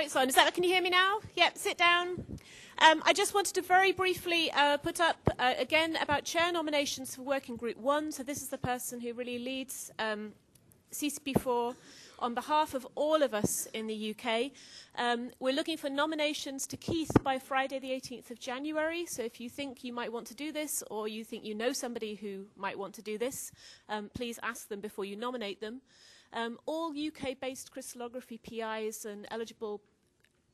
it's on. Can you hear me now? Yep, sit down. I just wanted to very briefly put up, again, about chair nominations for Working Group 1. So this is the person who really leads CCP4 on behalf of all of us in the UK. We're looking for nominations to Keith by Friday the 18th of January. So if you think you might want to do this, or you think you know somebody who might want to do this, please ask them before you nominate them. All UK-based crystallography PIs and eligible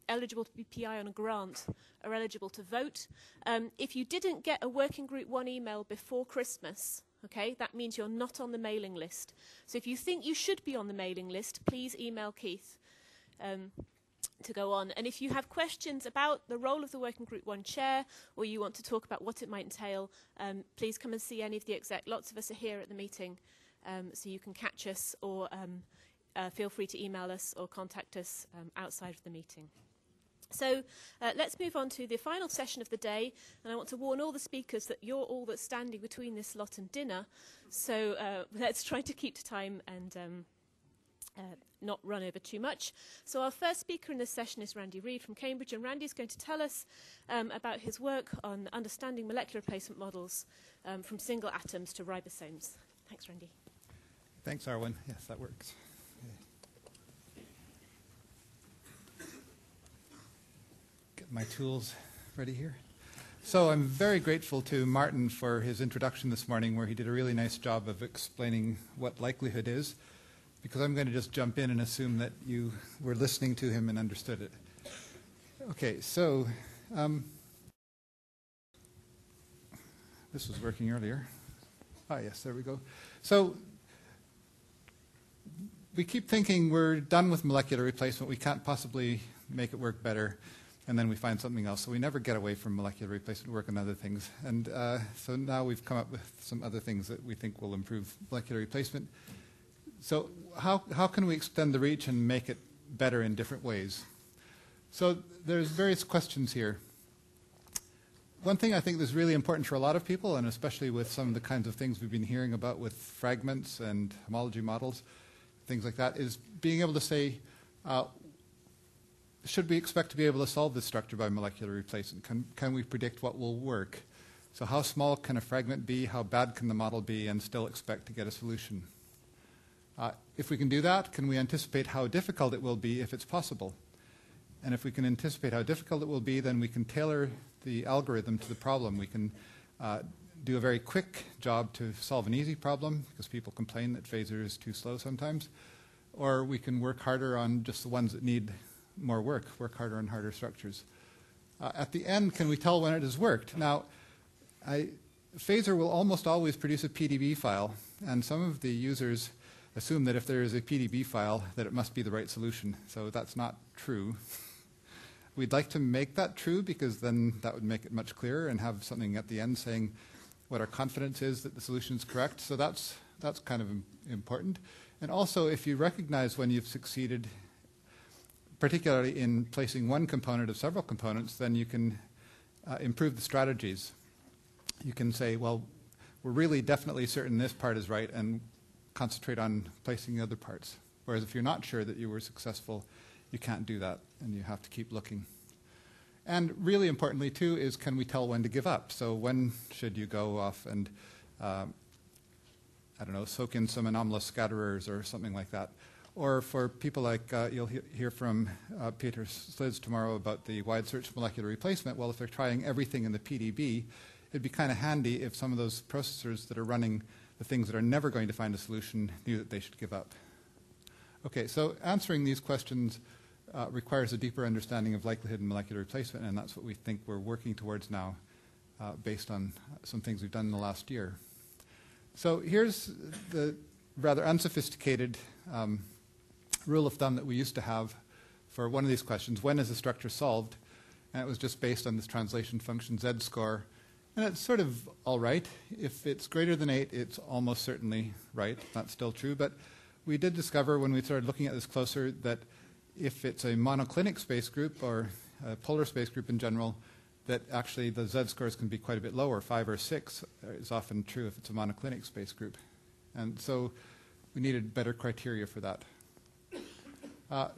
to be PI on a grant are eligible to vote. If you didn't get a Working Group 1 email before Christmas, okay, that means you're not on the mailing list. So if you think you should be on the mailing list, please email Keith to go on. And if you have questions about the role of the Working Group 1 chair, or you want to talk about what it might entail, please come and see any of the exec. Lots of us are here at the meeting, so you can catch us, or feel free to email us or contact us outside of the meeting. So let's move on to the final session of the day, and I want to warn all the speakers that you're all that's standing between this lot and dinner, so let's try to keep to time and not run over too much. So our first speaker in this session is Randy Reed from Cambridge, and Randy's going to tell us about his work on understanding molecular replacement models from single atoms to ribosomes. Thanks, Randy. Thanks, Arwen. Yes, that works. Get my tools ready here. So I'm very grateful to Martin for his introduction this morning, where he did a really nice job of explaining what likelihood is, because I'm going to just jump in and assume that you were listening to him and understood it. Okay, so this was working earlier. Ah, yes, there we go. So we keep thinking we're done with molecular replacement. We can't possibly make it work better, and then we find something else. So we never get away from molecular replacement work on other things. And so now we've come up with some other things that we think will improve molecular replacement. So how can we extend the reach and make it better in different ways? So there's various questions here. One thing I think that's really important for a lot of people, and especially with some of the kinds of things we've been hearing about with fragments and homology models, things like that, is being able to say, should we expect to be able to solve this structure by molecular replacement? Can we predict what will work? So how small can a fragment be? How bad can the model be, and still expect to get a solution? If we can do that, can we anticipate how difficult it will be if it's possible? And if we can anticipate how difficult it will be, then we can tailor the algorithm to the problem. We can do a very quick job to solve an easy problem, because people complain that phasor is too slow sometimes. Or we can work harder on just the ones that need more work harder on harder structures. At the end, can we tell when it has worked? Now, phasor will almost always produce a PDB file, and some of the users assume that if there is a PDB file, that it must be the right solution. So that's not true. We'd like to make that true, because then that would make it much clearer and have something at the end saying what our confidence is that the solution is correct. So that's kind of important. And also, if you recognize when you've succeeded, particularly in placing one component of several components, then you can improve the strategies. You can say, well, we're really definitely certain this part is right, and concentrate on placing the other parts. Whereas if you're not sure that you were successful, you can't do that, and you have to keep looking. And really importantly, too, is can we tell when to give up? So when should you go off and, I don't know, soak in some anomalous scatterers or something like that? Or for people like, you'll hear from Peter Slids tomorrow about the wide search molecular replacement. Well, if they're trying everything in the PDB, it'd be kind of handy if some of those processors that are running the things that are never going to find a solution knew that they should give up. Okay, so answering these questions requires a deeper understanding of likelihood and molecular replacement, and that's what we think we're working towards now based on some things we've done in the last year. So here's the rather unsophisticated rule of thumb that we used to have for one of these questions: when is a structure solved? And it was just based on this translation function z-score. And it's sort of all right. If it's greater than 8, it's almost certainly right. That's still true. But we did discover when we started looking at this closer that if it's a monoclinic space group, or a polar space group in general, that actually the z-scores can be quite a bit lower. 5 or 6 is often true if it's a monoclinic space group. And so we needed better criteria for that.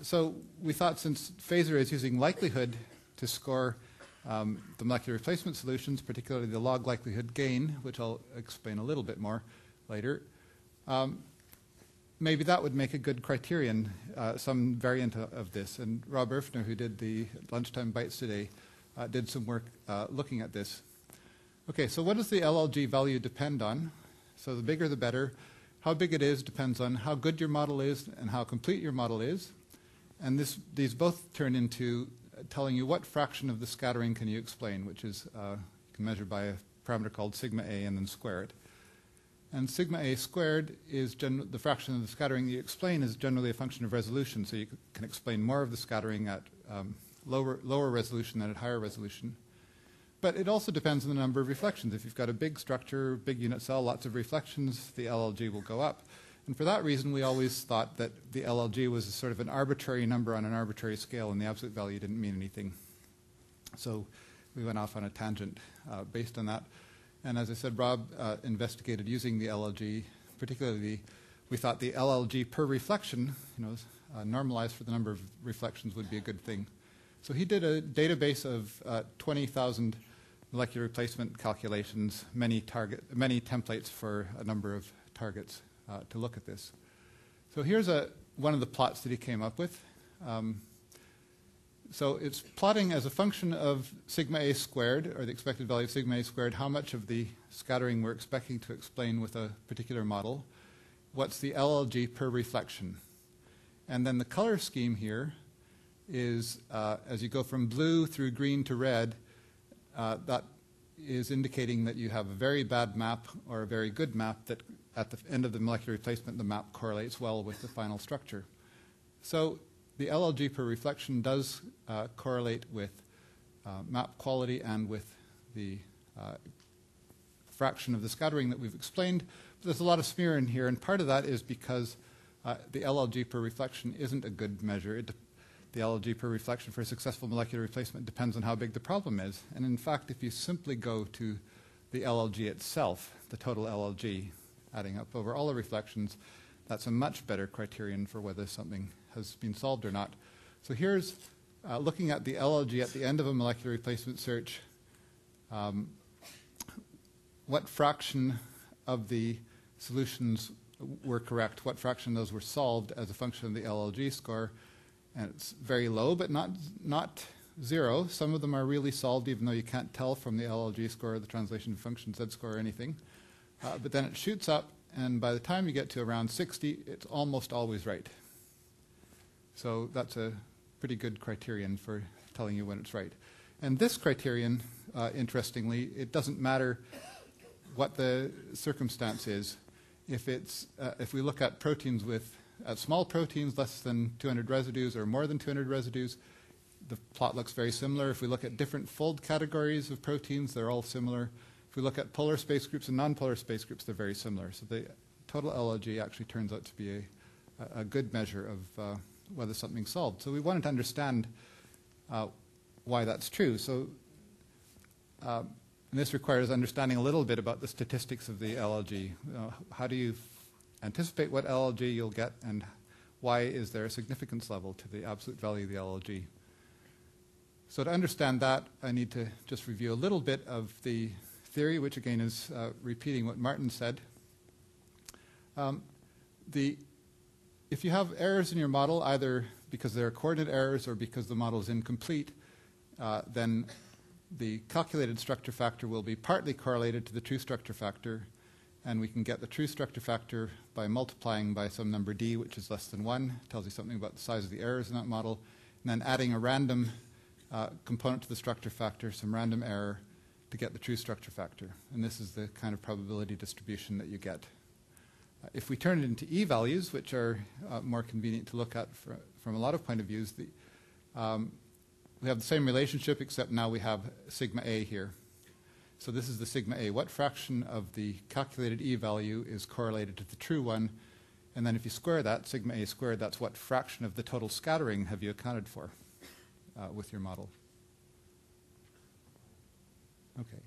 So we thought since Phaser is using likelihood to score the molecular replacement solutions, particularly the log likelihood gain, which I'll explain a little bit more later, maybe that would make a good criterion, some variant of this. And Rob Erfner, who did the Lunchtime Bites today, did some work looking at this. Okay, so what does the LLG value depend on? So the bigger the better. How big it is depends on how good your model is and how complete your model is. And these both turn into telling you what fraction of the scattering can you explain, which is you can measure by a parameter called sigma a and then square it. And sigma a squared is the fraction of the scattering that you explain is generally a function of resolution, so you can explain more of the scattering at lower resolution than at higher resolution. But it also depends on the number of reflections. If you've got a big structure, big unit cell, lots of reflections, the LLG will go up. And for that reason, we always thought that the LLG was sort of an arbitrary number on an arbitrary scale, and the absolute value didn't mean anything. So we went off on a tangent based on that. And as I said, Rob investigated using the LLG, particularly we thought the LLG per reflection, normalized for the number of reflections would be a good thing. So he did a database of 20,000 molecular replacement calculations, many templates for a number of targets to look at this. So here's one of the plots that he came up with. So it's plotting as a function of sigma a squared, or the expected value of sigma a squared, how much of the scattering we're expecting to explain with a particular model. What's the LLG per reflection? And then the color scheme here is, as you go from blue through green to red, that is indicating that you have a very bad map or a very good map that at the end of the molecular replacement, the map correlates well with the final structure. So the LLG per reflection does correlate with map quality and with the fraction of the scattering that we've explained. But there's a lot of smear in here, and part of that is because the LLG per reflection isn't a good measure. The LLG per reflection for a successful molecular replacement depends on how big the problem is. And in fact, if you simply go to the LLG itself, the total LLG, adding up over all the reflections, that's a much better criterion for whether something has been solved or not. So here's looking at the LLG at the end of a molecular replacement search. What fraction of the solutions were correct? What fraction of those were solved as a function of the LLG score? And it's very low, but not zero. Some of them are really solved, even though you can't tell from the LLG score, the translation function Z score, or anything. But then it shoots up, and by the time you get to around 60, it's almost always right. So that's a pretty good criterion for telling you when it's right. And this criterion, interestingly, it doesn't matter what the circumstance is. If we look at proteins at small proteins, less than 200 residues or more than 200 residues, the plot looks very similar. If we look at different fold categories of proteins, they're all similar. If we look at polar space groups and non-polar space groups, they're very similar. So the total LLG actually turns out to be a good measure of whether something's solved. So we wanted to understand why that's true. So this requires understanding a little bit about the statistics of the LLG. How do you anticipate what LLG you'll get, and why is there a significance level to the absolute value of the LLG? So to understand that, I need to just review a little bit of the theory, which again is repeating what Martin said. If you have errors in your model, either because there are coordinate errors or because the model is incomplete, then the calculated structure factor will be partly correlated to the true structure factor, and we can get the true structure factor by multiplying by some number d, which is less than 1. It tells you something about the size of the errors in that model, and then adding a random component to the structure factor, some random error, to get the true structure factor. And this is the kind of probability distribution that you get. If we turn it into e-values, which are more convenient to look at from a lot of point of views, we have the same relationship, except now we have sigma a here. So this is the sigma a. What fraction of the calculated e-value is correlated to the true one? And then if you square that, sigma a squared, that's what fraction of the total scattering have you accounted for with your model. Okay.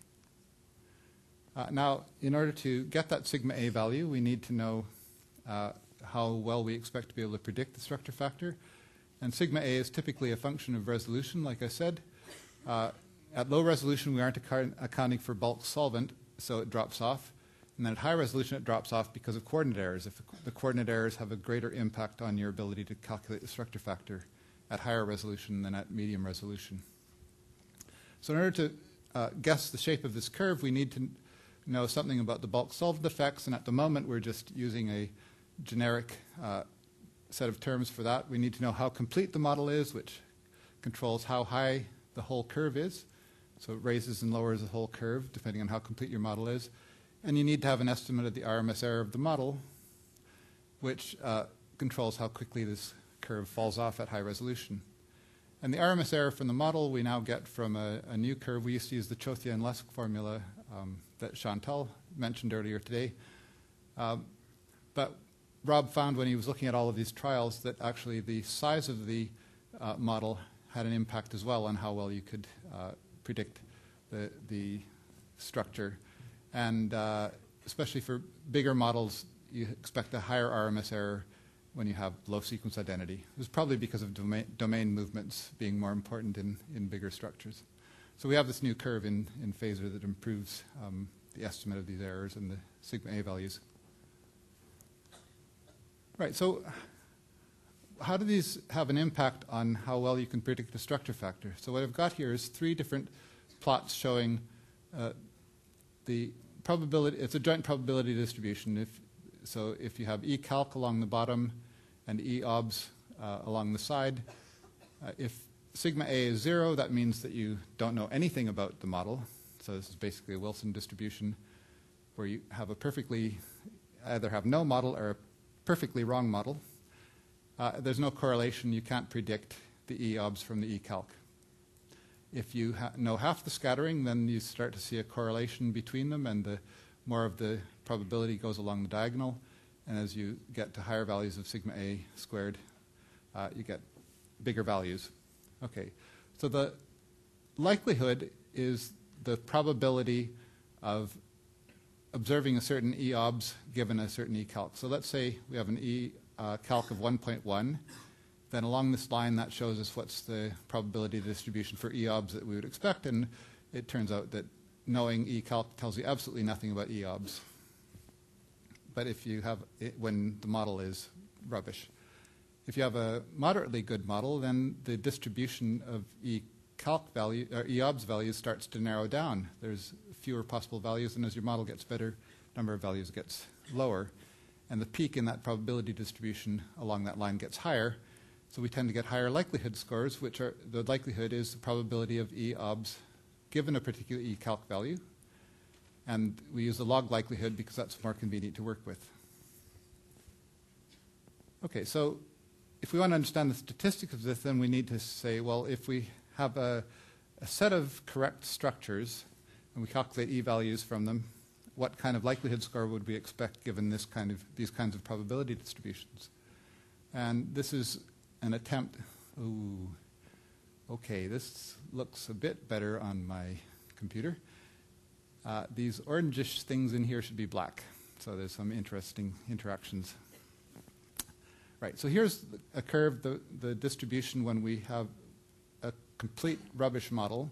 Now, in order to get that sigma a value, we need to know how well we expect to be able to predict the structure factor. And sigma A is typically a function of resolution, like I said. At low resolution, we aren't accounting for bulk solvent, so it drops off. And then at high resolution, it drops off because of coordinate errors. If the coordinate errors have a greater impact on your ability to calculate the structure factor at higher resolution than at medium resolution. So in order to guess the shape of this curve, we need to know something about the bulk solvent effects. And at the moment, we're just using a generic set of terms for that. We need to know how complete the model is, which controls how high the whole curve is. So it raises and lowers the whole curve, depending on how complete your model is. And you need to have an estimate of the RMS error of the model, which controls how quickly this curve falls off at high resolution. And the RMS error from the model we now get from a new curve. We used to use the Chothia and Lesk formula that Chantal mentioned earlier today. But Rob found when he was looking at all of these trials that actually the size of the model had an impact as well on how well you could predict the structure. And especially for bigger models, you expect a higher RMS error when you have low sequence identity. It was probably because of domain movements being more important in bigger structures. So we have this new curve in phasor that improves the estimate of these errors and the sigma A values. Right, so how do these have an impact on how well you can predict the structure factor? So what I've got here is 3 different plots showing the probability. It's a joint probability distribution. So if you have E calc along the bottom and E obs along the side, if sigma A is 0, that means that you don't know anything about the model. So this is basically a Wilson distribution where you have a perfectly, either have no model or a perfectly wrong model. There's no correlation. You can't predict the E obs from the E calc. If you know half the scattering, then you start to see a correlation between them, and the more of the probability goes along the diagonal. And as you get to higher values of sigma A squared, you get bigger values. Okay, so the likelihood is the probability of observing a certain E obs given a certain E calc. So let's say we have an E calc of 1.1. Then along this line, that shows us what's the probability distribution for E obs that we would expect. And it turns out that knowing E calc tells you absolutely nothing about E obs. But if you have it when the model is rubbish. If you have a moderately good model, then the distribution of E calc value or E obs values starts to narrow down. There's fewer possible values, and as your model gets better, number of values gets lower. And the peak in that probability distribution along that line gets higher. So we tend to get higher likelihood scores, which are the likelihood is the probability of E obs given a particular E calc value. And we use the log likelihood because that's more convenient to work with. Okay, so if we want to understand the statistics of this, then we need to say, well, if we have a set of correct structures and we calculate E values from them, what kind of likelihood score would we expect given these kinds of probability distributions? And this is an attempt. Ooh, okay, this looks a bit better on my computer. These orangish things in here should be black. So there's some interesting interactions. Right, so here's a curve, the distribution when we have a complete rubbish model.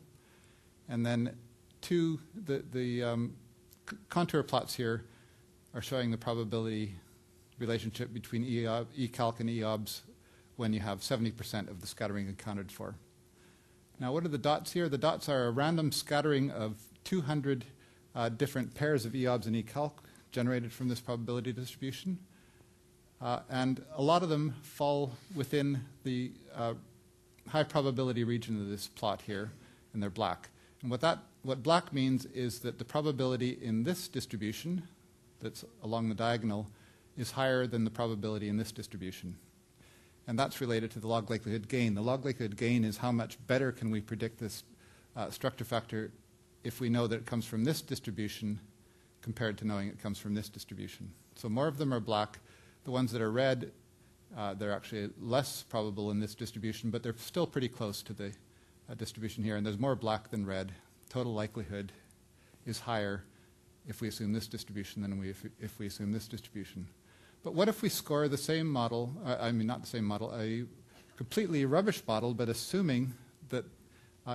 And then the contour plots here are showing the probability relationship between E calc and E obs when you have 70% of the scattering accounted for. Now, what are the dots here? The dots are a random scattering of 200 different pairs of E obs and E calc generated from this probability distribution. And a lot of them fall within the high probability region of this plot here, and they're black. And what black means is that the probability in this distribution that's along the diagonal is higher than the probability in this distribution. And that's related to the log likelihood gain. The log likelihood gain is how much better can we predict this structure factor if we know that it comes from this distribution compared to knowing it comes from this distribution. So more of them are black. The ones that are red, they're actually less probable in this distribution, but they're still pretty close to the distribution here. And there's more black than red. Total likelihood is higher if we assume this distribution than if we assume this distribution. But what if we score the same model, not the same model, a completely rubbish model, but assuming that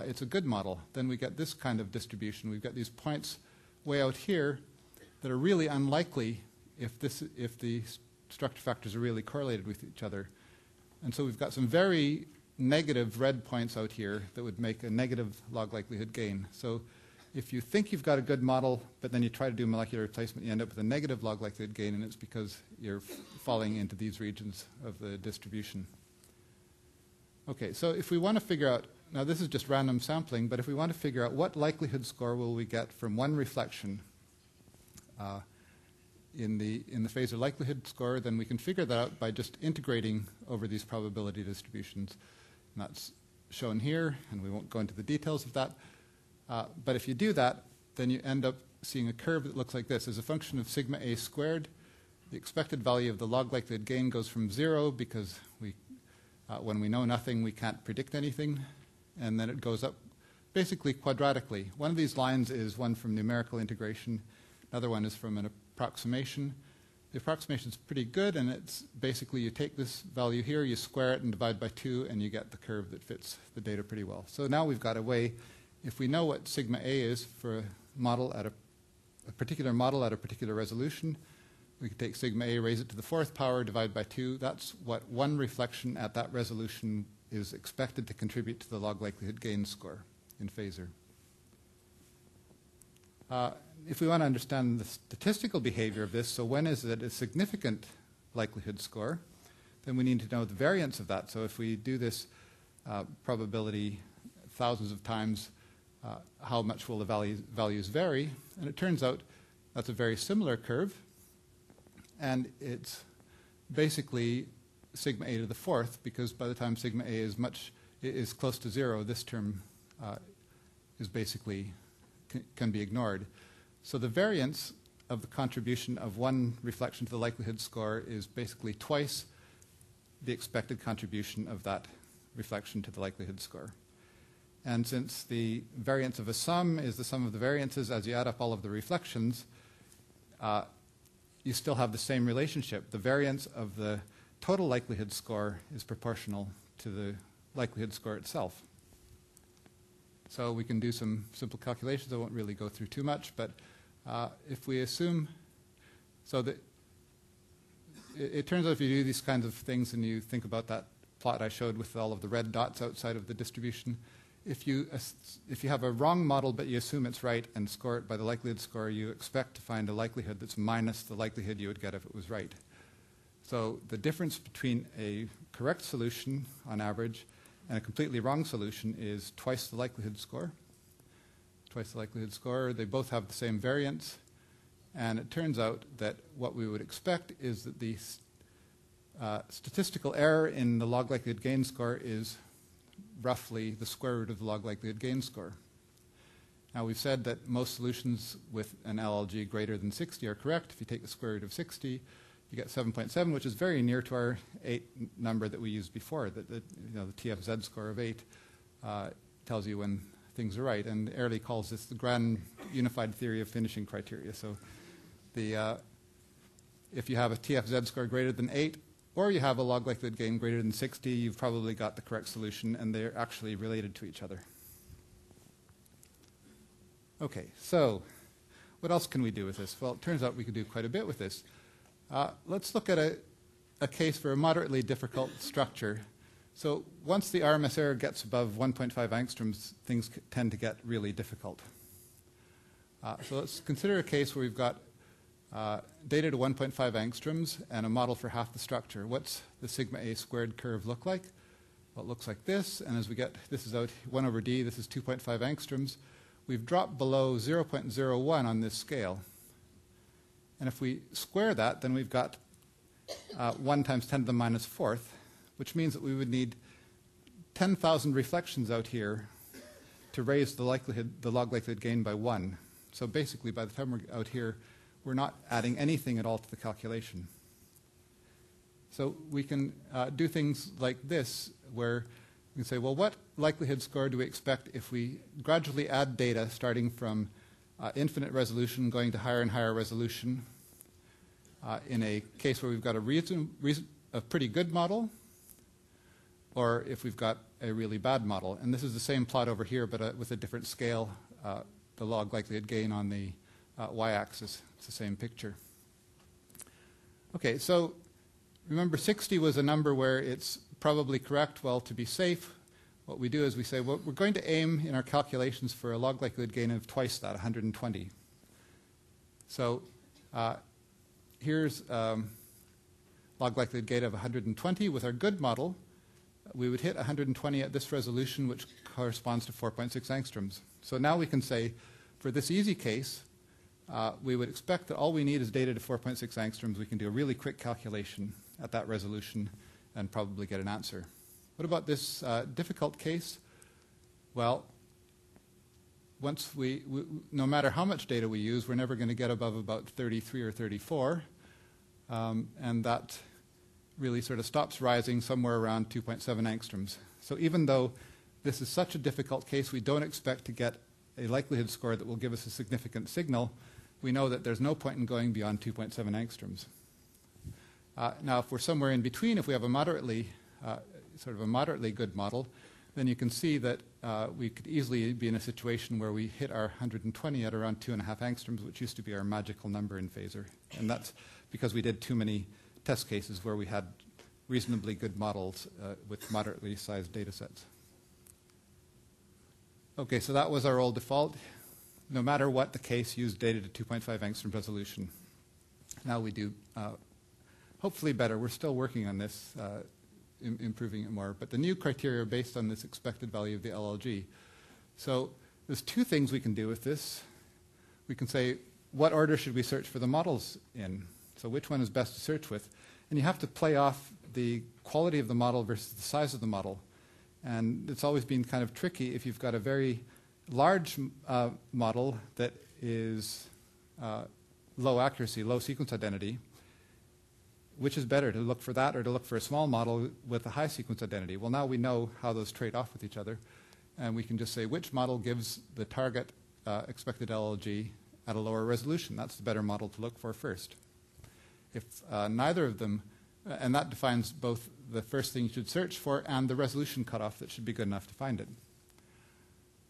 it's a good model, then we get this kind of distribution. We've got these points way out here that are really unlikely if the structure factors are really correlated with each other. And so we've got some very negative red points out here that would make a negative log likelihood gain. So if you think you've got a good model, but then you try to do molecular replacement, you end up with a negative log likelihood gain, and it's because you're falling into these regions of the distribution. Okay, so if we want to figure out, now this is just random sampling, but if we want to figure out what likelihood score will we get from one reflection in the phasor likelihood score, then we can figure that out by just integrating over these probability distributions. And that's shown here, and we won't go into the details of that. But if you do that, then you end up seeing a curve that looks like this. As a function of sigma a squared, the expected value of the log likelihood gain goes from 0 because when we know nothing, we can't predict anything. And then it goes up basically quadratically. One of these lines is one from numerical integration. Another one is from an approximation. The approximation is pretty good, and it's basically you take this value here, you square it and divide by 2, and you get the curve that fits the data pretty well. So now we've got a way, if we know what sigma a is for a model at a particular model at a particular resolution, we can take sigma a, raise it to the 4th power, divide by 2. That's what one reflection at that resolution is expected to contribute to the log likelihood gain score in phasor. If we want to understand the statistical behavior of this, so when is it a significant likelihood score, then we need to know the variance of that. So if we do this probability thousands of times, how much will the values vary? And it turns out that's a very similar curve, and it's basically sigma a to the 4th, because by the time sigma a is close to 0, this term is basically can be ignored. So the variance of the contribution of one reflection to the likelihood score is basically twice the expected contribution of that reflection to the likelihood score. And since the variance of a sum is the sum of the variances as you add up all of the reflections, you still have the same relationship. The variance of the total likelihood score is proportional to the likelihood score itself. So we can do some simple calculations. I won't really go through too much, but if we assume, so that it turns out if you do these kinds of things and you think about that plot I showed with all of the red dots outside of the distribution, if you have a wrong model but you assume it's right and score it by the likelihood score, you expect to find a likelihood that's minus the likelihood you would get if it was right. So the difference between a correct solution on average and a completely wrong solution is twice the likelihood score. Twice the likelihood score. They both have the same variance. And it turns out that what we would expect is that the statistical error in the log likelihood gain score is roughly the square root of the log likelihood gain score. Now we've said that most solutions with an LLG greater than 60 are correct. If you take the square root of 60, you get 7.7, which is very near to our 8 number that we used before. The TFZ score of 8 tells you when things are right. And Early calls this the grand unified theory of finishing criteria. So if you have a TFZ score greater than 8, or you have a log likelihood gain greater than 60, you've probably got the correct solution, and they're actually related to each other. Okay, so what else can we do with this? Well, it turns out we can do quite a bit with this. Let's look at a case for a moderately difficult structure. So once the RMS error gets above 1.5 angstroms, things tend to get really difficult. So let's consider a case where we've got data to 1.5 angstroms and a model for half the structure. What's the sigma a squared curve look like? Well, it looks like this, and as we get, this is out 1 over d, this is 2.5 angstroms. We've dropped below 0.01 on this scale. And if we square that, then we've got 1 times 10 to the minus 4th, which means that we would need 10,000 reflections out here to raise the log likelihood gain by 1. So basically, by the time we're out here, we're not adding anything at all to the calculation. So we can do things like this, where we can say, well, what likelihood score do we expect if we gradually add data starting from infinite resolution going to higher and higher resolution in a case where we've got a pretty good model, or if we've got a really bad model. And this is the same plot over here, but with a different scale, the log likelihood gain on the y-axis. It's the same picture. Okay, so remember 60 was a number where it's probably correct. Well, to be safe, what we do is we say, well, we're going to aim in our calculations for a log likelihood gain of twice that, 120. So here's log likelihood gain of 120. With our good model, we would hit 120 at this resolution, which corresponds to 4.6 angstroms. So now we can say, for this easy case, we would expect that all we need is data to 4.6 angstroms. We can do a really quick calculation at that resolution and probably get an answer. What about this difficult case? Well, once no matter how much data we use, we're never going to get above about 33 or 34. And that really sort of stops rising somewhere around 2.7 angstroms. So even though this is such a difficult case, we don't expect to get a likelihood score that will give us a significant signal. We know that there's no point in going beyond 2.7 angstroms. Now, if we're somewhere in between, if we have a moderately good model, then you can see that we could easily be in a situation where we hit our 120 at around 2.5 angstroms, which used to be our magical number in phasor. And that's because we did too many test cases where we had reasonably good models with moderately sized data sets. Okay, so that was our old default. No matter what the case, use data to 2.5 angstrom resolution. Now we do hopefully better. We're still working on this, improving it more. But the new criteria are based on this expected value of the LLG. So there's two things we can do with this. We can say, what order should we search for the models in? So which one is best to search with? And you have to play off the quality of the model versus the size of the model. And it's always been kind of tricky if you've got a very large model that is low accuracy, low sequence identity. Which is better, to look for that or to look for a small model with a high sequence identity? Well, now we know how those trade off with each other. And we can just say which model gives the target expected LLG at a lower resolution. That's the better model to look for first. If neither of them, and that defines both the first thing you should search for and the resolution cutoff that should be good enough to find it.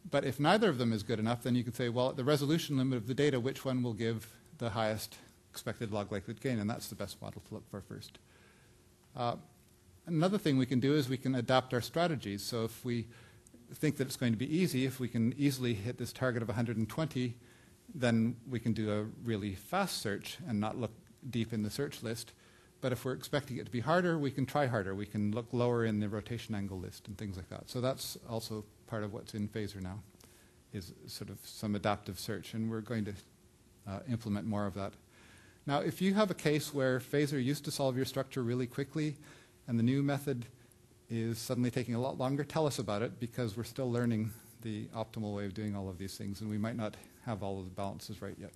But if neither of them is good enough, then you can say, well, at the resolution limit of the data, which one will give the highest expected log likelihood gain, and that's the best model to look for first. Another thing we can do is we can adapt our strategies. So if we think that it's going to be easy, if we can easily hit this target of 120, then we can do a really fast search and not look deep in the search list. But if we're expecting it to be harder, we can try harder. We can look lower in the rotation angle list and things like that. So that's also part of what's in phasor now, is sort of some adaptive search, and we're going to implement more of that. Now, if you have a case where phasor used to solve your structure really quickly and the new method is suddenly taking a lot longer, tell us about it, because we're still learning the optimal way of doing all of these things, and we might not have all of the balances right yet.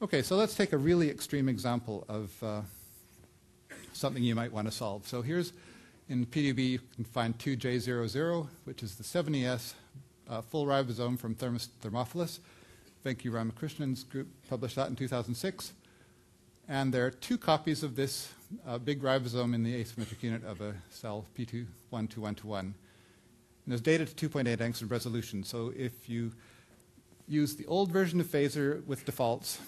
Okay, so let's take a really extreme example of something you might want to solve. So here's, in PDB, you can find 2J00, which is the 70S full ribosome from Thermophilus. Venki Ramakrishnan's group published that in 2006. And there are two copies of this big ribosome in the asymmetric unit of a cell P2121121. And there's data to 2.8 angstrom resolution. So if you use the old version of phasor with defaults,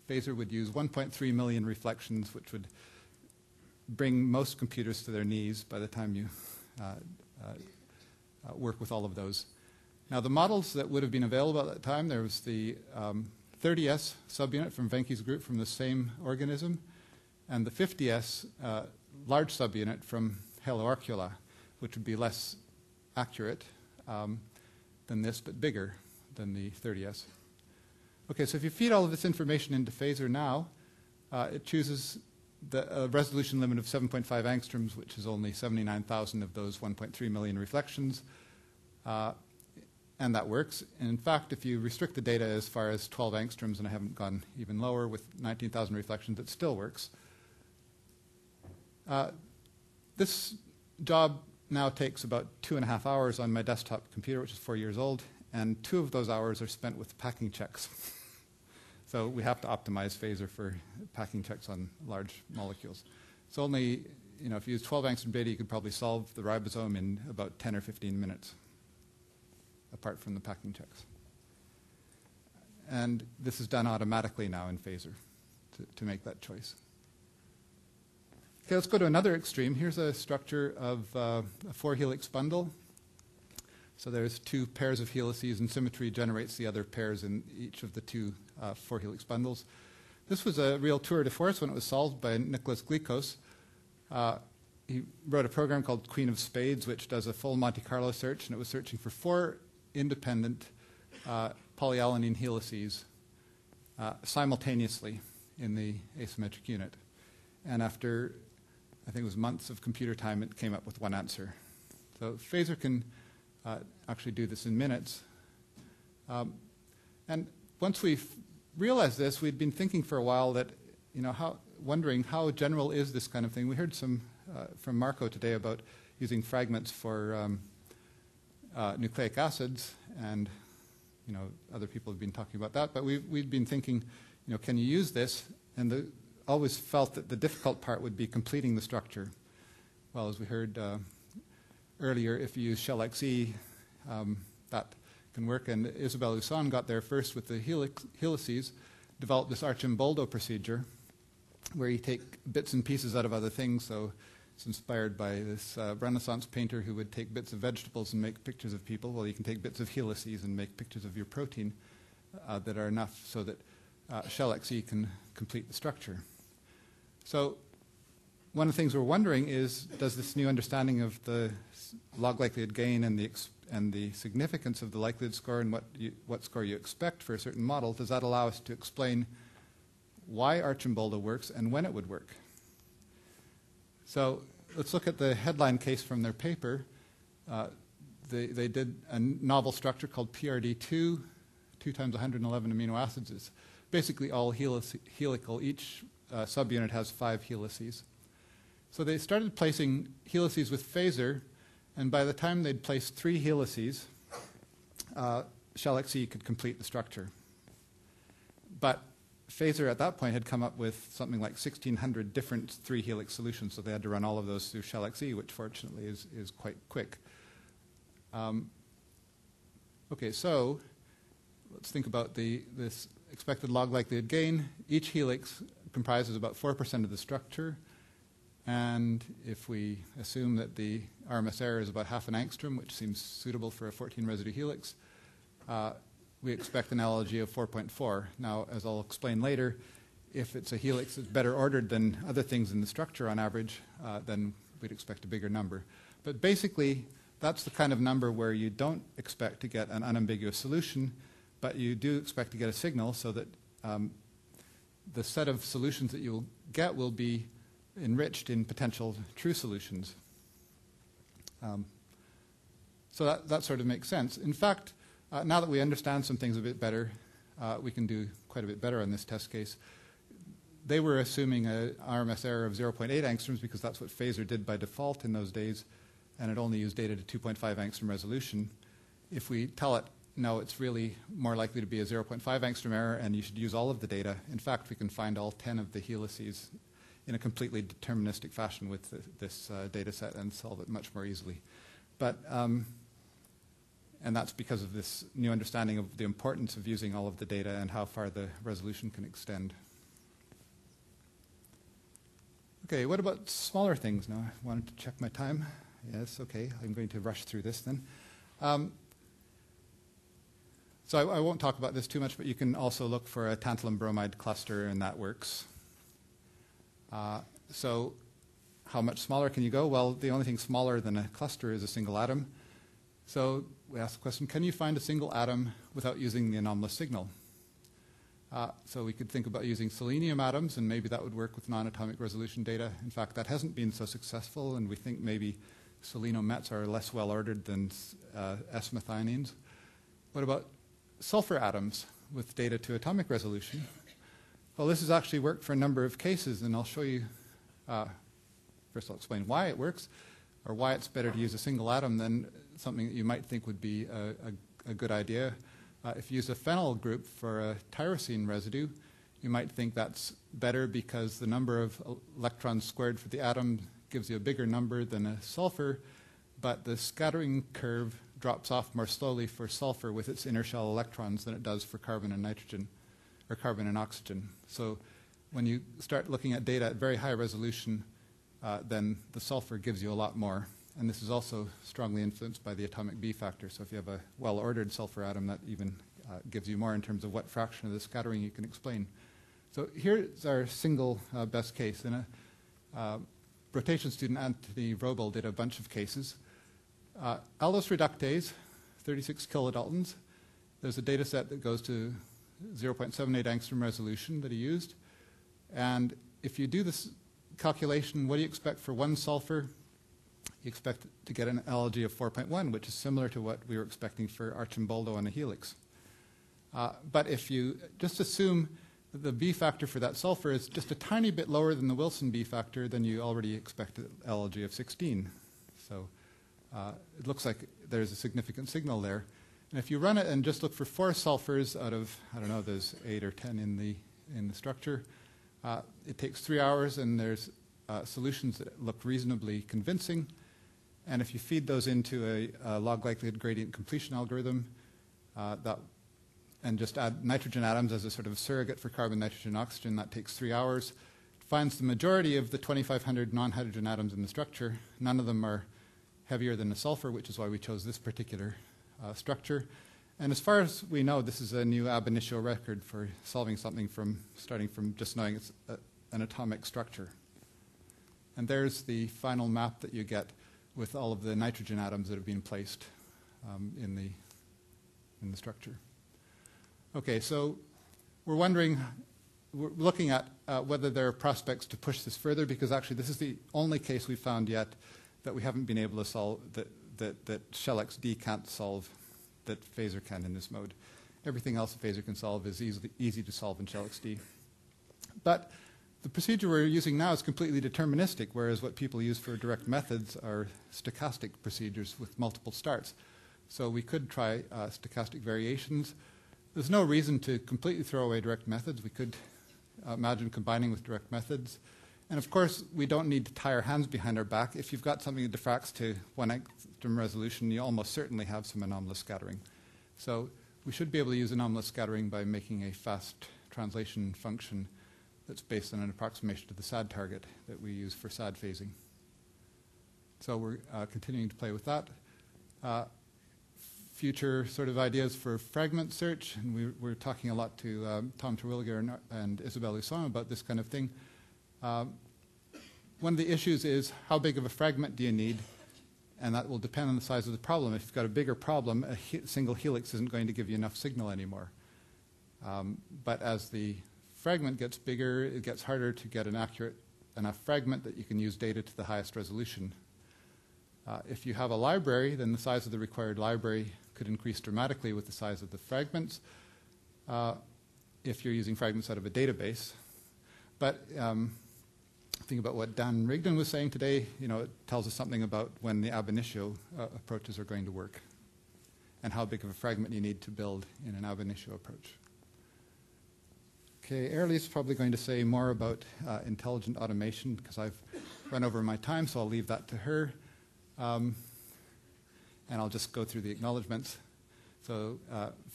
phasor would use 1.3 million reflections, which would bring most computers to their knees by the time you work with all of those. Now, the models that would have been available at that time, there was the 30S subunit from Venki's group from the same organism, and the 50S large subunit from Haloarcula, which would be less accurate than this, but bigger than the 30S. Okay, so if you feed all of this information into phasor now, it chooses the resolution limit of 7.5 angstroms, which is only 79,000 of those 1.3 million reflections. And that works. And in fact, if you restrict the data as far as 12 angstroms, and I haven't gone even lower with 19,000 reflections, it still works. This job now takes about 2.5 hours on my desktop computer, which is 4 years old, and 2 of those hours are spent with packing checks. So we have to optimize phasor for packing checks on large molecules. So only if you use 12 angstrom data, you could probably solve the ribosome in about 10 or 15 minutes, apart from the packing checks. And this is done automatically now in Phaser to make that choice. Okay, let's go to another extreme. Here's a structure of a 4-helix bundle. So there's 2 pairs of helices, and symmetry generates the other pairs in each of the 2 4-helix bundles. This was a real tour de force when it was solved by Nicholas Glikos. He wrote a program called Queen of Spades, which does a full Monte Carlo search, and it was searching for 4 independent polyalanine helices simultaneously in the asymmetric unit. And after, I think it was months of computer time, it came up with one answer. So Phaser can actually do this in minutes. And once we realized this, we'd been thinking for a while that, wondering how general is this kind of thing. We heard some from Marco today about using fragments for nucleic acids, and other people have been talking about that. But we'd been thinking, can you use this? And always felt that the difficult part would be completing the structure. Well, as we heard earlier, if you use ShellXE, that can work. And Isabelle Usson got there first with the helices, developed this Archimboldo procedure, where you take bits and pieces out of other things. So it's inspired by this Renaissance painter who would take bits of vegetables and make pictures of people. Well, you can take bits of helices and make pictures of your protein that are enough so that ShellXE can complete the structure. So one of the things we're wondering is, does this new understanding of the log likelihood gain and the significance of the likelihood score and what score you expect for a certain model, does that allow us to explain why Archimboldo works and when it would work? So let's look at the headline case from their paper. They did a novel structure called PRD2, 2 times 111 amino acids. It's basically all helical. Each subunit has 5 helices. So they started placing helices with Phaser, and by the time they'd placed 3 helices, ShellXE could complete the structure. But Phaser at that point had come up with something like 1,600 different 3-helix solutions, so they had to run all of those through ShellXE, which fortunately is quite quick. Okay, so let's think about this expected log likelihood gain. Each helix comprises about 4% of the structure, and if we assume that the RMS error is about half an angstrom, which seems suitable for a 14-residue helix, we expect an LLG of 4.4. Now, as I'll explain later, if it's a helix that's better ordered than other things in the structure on average, then we'd expect a bigger number. But basically, that's the kind of number where you don't expect to get an unambiguous solution, but you do expect to get a signal so that the set of solutions that you'll get will be enriched in potential true solutions. So that sort of makes sense. In fact, now that we understand some things a bit better, we can do quite a bit better on this test case. They were assuming an RMS error of 0.8 angstroms because that's what Phaser did by default in those days, and it only used data to 2.5 angstrom resolution. If we tell it, no, it's really more likely to be a 0.5 angstrom error, and you should use all of the data. In fact, we can find all 10 of the helices in a completely deterministic fashion with this data set and solve it much more easily. But and that's because of this new understanding of the importance of using all of the data and how far the resolution can extend. Okay, what about smaller things now? I wanted to check my time. Yes, okay, I'm going to rush through this then. So I won't talk about this too much, but you can also look for a tantalum bromide cluster, and that works. So how much smaller can you go? Well, the only thing smaller than a cluster is a single atom. So we ask the question, can you find a single atom without using the anomalous signal? So we could think about using selenium atoms, and maybe that would work with non-atomic resolution data. In fact, that hasn't been so successful, and we think maybe selenomets are less well-ordered than S-methionines. What about sulfur atoms with data to atomic resolution? Well, this has actually worked for a number of cases, and I'll show you. First, I'll explain why it works, or why it's better to use a single atom than something that you might think would be a good idea. If you use a phenyl group for a tyrosine residue, you might think that's better because the number of electrons squared for the atom gives you a bigger number than a sulfur, but the scattering curve drops off more slowly for sulfur with its inner shell electrons than it does for carbon and nitrogen, or carbon and oxygen. So when you start looking at data at very high resolution, then the sulfur gives you a lot more. And this is also strongly influenced by the atomic B factor. So if you have a well-ordered sulfur atom, that even gives you more in terms of what fraction of the scattering you can explain. So here's our single best case. And a rotation student, Anthony Robel, did a bunch of cases. Aldose reductase, 36 kilodaltons. There's a data set that goes to 0.78 angstrom resolution that he used. And if you do this calculation, what do you expect for one sulfur? You expect to get an LLG of 4.1, which is similar to what we were expecting for Arcimboldo on a helix. But if you just assume that the B factor for that sulfur is just a tiny bit lower than the Wilson B factor, then you already expect an LLG of 16. So it looks like there's a significant signal there. And if you run it and just look for 4 sulfurs out of, I don't know, there's 8 or 10 in the structure, it takes 3 hours, and there's solutions that look reasonably convincing. And if you feed those into a log likelihood gradient completion algorithm, and just add nitrogen atoms as a sort of surrogate for carbon, nitrogen, oxygen, that takes 3 hours. It finds the majority of the 2,500 non-hydrogen atoms in the structure. None of them are heavier than the sulfur, which is why we chose this particular structure. And as far as we know, this is a new ab initio record for solving something starting from just knowing it's an atomic structure. And there's the final map that you get with all of the nitrogen atoms that have been placed in the structure. Okay, so we're looking at whether there are prospects to push this further, because actually this is the only case we've found yet that we haven't been able to solve, that shell XD can't solve, that Phaser can in this mode. Everything else Phaser can solve is easy to solve in shell XD. But the procedure we're using now is completely deterministic, whereas what people use for direct methods are stochastic procedures with multiple starts. So we could try stochastic variations. There's no reason to completely throw away direct methods. We could imagine combining with direct methods. And of course, we don't need to tie our hands behind our back. If you've got something that diffracts to 1 angstrom resolution, you almost certainly have some anomalous scattering. So we should be able to use anomalous scattering by making a fast translation function that's based on an approximation to the SAD target that we use for SAD phasing. So we're continuing to play with that. Future sort of ideas for fragment search, and we're talking a lot to Tom Terwilliger and Isabelle Husson about this kind of thing. One of the issues is how big of a fragment do you need, and that will depend on the size of the problem. If you've got a bigger problem, a single helix isn't going to give you enough signal anymore. But as the fragment gets bigger, it gets harder to get an accurate enough fragment that you can use data to the highest resolution. If you have a library, then the size of the required library could increase dramatically with the size of the fragments if you're using fragments out of a database. But think about what Dan Rigdon was saying today. You know, it tells us something about when the ab initio approaches are going to work and how big of a fragment you need to build in an ab initio approach. Okay, Airlie's probably going to say more about intelligent automation because I've run over my time, so I'll leave that to her. And I'll just go through the acknowledgements. So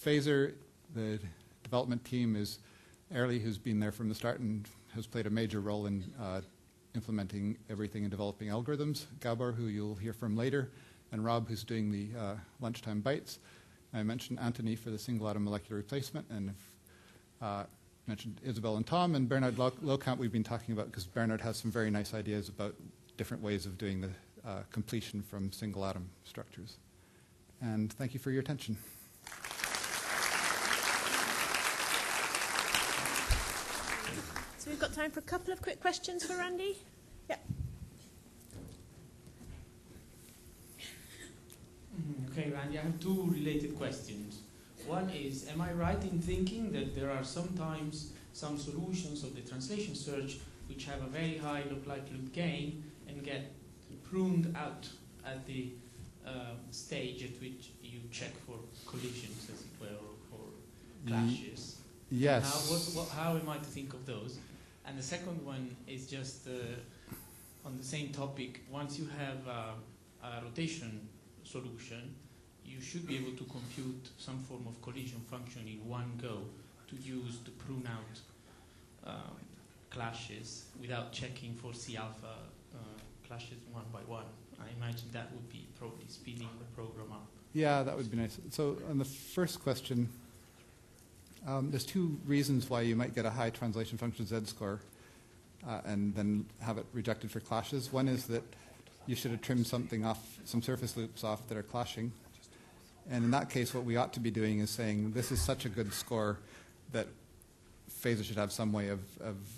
Phaser, the development team, is Airlie, who's been there from the start and has played a major role in implementing everything and developing algorithms. Gabor, who you'll hear from later, and Rob, who's doing the lunchtime bites. I mentioned Anthony for the single atom molecular replacement, and mentioned Isabelle and Tom, and Bernard Locamp we've been talking about because Bernard has some very nice ideas about different ways of doing the completion from single atom structures. And thank you for your attention. So we've got time for a couple of quick questions for Randy. Yeah. Okay, Randy, I have 2 related questions. One is, am I right in thinking that there are sometimes some solutions of the translation search which have a very high log likelihood gain and get pruned out at the stage at which you check for collisions, as it were, or clashes? Yes. How am I to think of those? And the second one is just on the same topic, once you have a rotation solution, you should be able to compute some form of collision function in one go to use to prune out clashes without checking for C alpha clashes one by one. I imagine that would be probably speeding the program up. Yeah, that would be nice. So on the first question, there's two reasons why you might get a high translation function z-score and then have it rejected for clashes. One is that you should have trimmed something off, some surface loops off that are clashing. And in that case, what we ought to be doing is saying, this is such a good score that Phaser should have some way of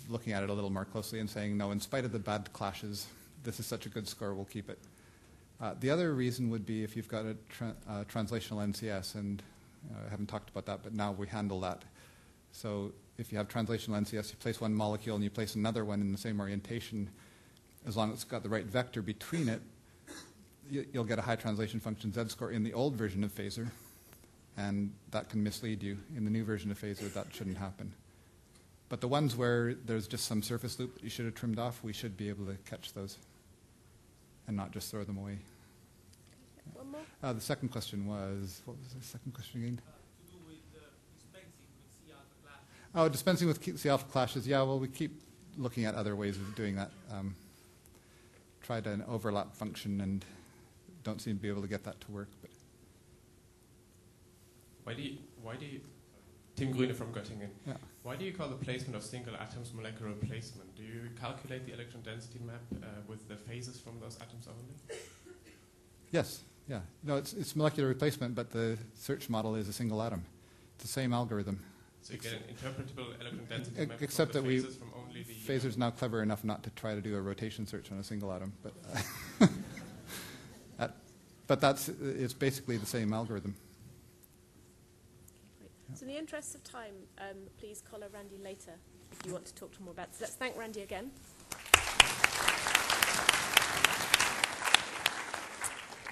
looking at it a little more closely and saying, no, in spite of the bad clashes, this is such a good score, we'll keep it. The other reason would be if you've got a translational NCS, and I haven't talked about that, but now we handle that. So if you have translational NCS, you place one molecule and you place another one in the same orientation, as long as it's got the right vector between it, you'll get a high translation function z-score in the old version of Phaser, and that can mislead you. In the new version of Phaser, that shouldn't happen. But the ones where there's just some surface loop that you should have trimmed off, we should be able to catch those and not just throw them away. One more? The second question was, what was the second question again? To do with dispensing with C alpha clashes. Oh, dispensing with C alpha clashes. Yeah, well, we keep looking at other ways of doing that. Tried an overlap function and don't seem to be able to get that to work. But why do you Tim Grüne from Göttingen. Yeah. Why do you call the placement of single atoms molecular placement? Do you calculate the electron density map with the phases from those atoms only? Yes, yeah. No, it's molecular replacement, but the search model is a single atom. It's the same algorithm. So you get an interpretable electron density map except from that the phases from only the... Phaser's now clever enough not to try to do a rotation search on a single atom, but it's basically the same algorithm. So in the interest of time, please collar Randy later if you want to talk to more about this. Let's thank Randy again.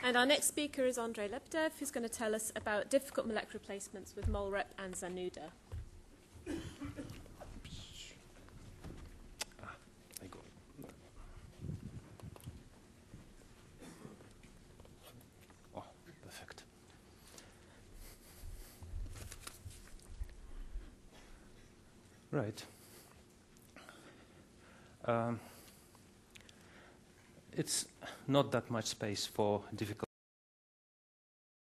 And our next speaker is Andrei Lebedev, who's going to tell us about difficult molecular replacements with MolRep and Zanuda. Right. It's not that much space for difficulty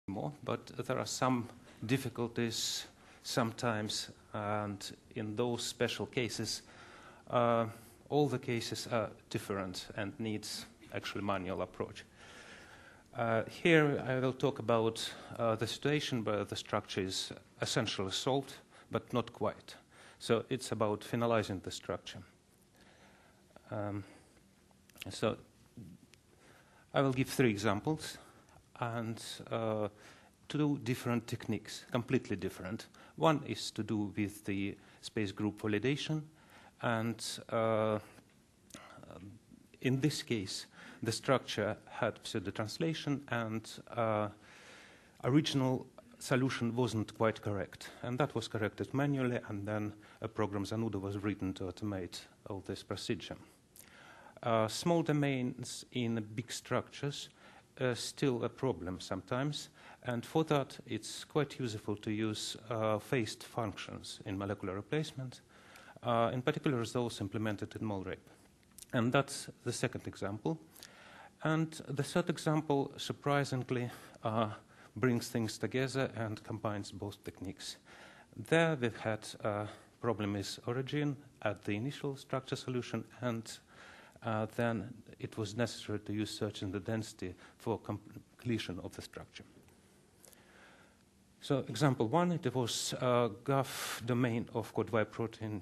anymore, but there are some difficulties sometimes, and in those special cases, all the cases are different and needs actually manual approach. Here I will talk about the situation where the structure is essentially solved, but not quite. So it's about finalizing the structure. So I will give 3 examples and 2 different techniques, completely different. One is to do with the space group validation, and in this case, the structure had pseudo-translation and original solution wasn't quite correct, and that was corrected manually, and then a program Zanuda was written to automate all this procedure. Small domains in big structures are still a problem sometimes, and for that it's quite useful to use phased functions in molecular replacement, in particular those implemented in MolRep. And that's the second example. And the third example, surprisingly, brings things together and combines both techniques. There we've had a problem with origin at the initial structure solution, and then it was necessary to use search in the density for completion of the structure. So example 1, it was a GAF domain of code Y protein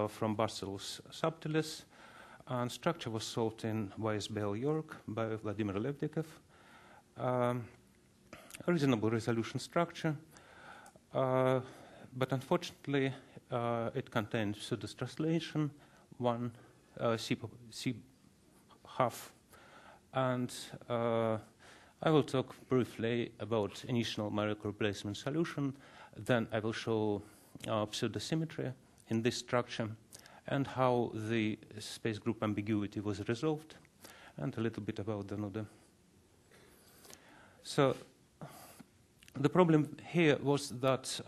from Bacillus subtilis, and structure was solved in YSBL York by Vladimir Lebedev. A reasonable resolution structure, but unfortunately it contained pseudo-translation, one C half, and I will talk briefly about initial molecular replacement solution, then I will show pseudo-symmetry in this structure, and how the space group ambiguity was resolved, and a little bit about the node. So the problem here was that,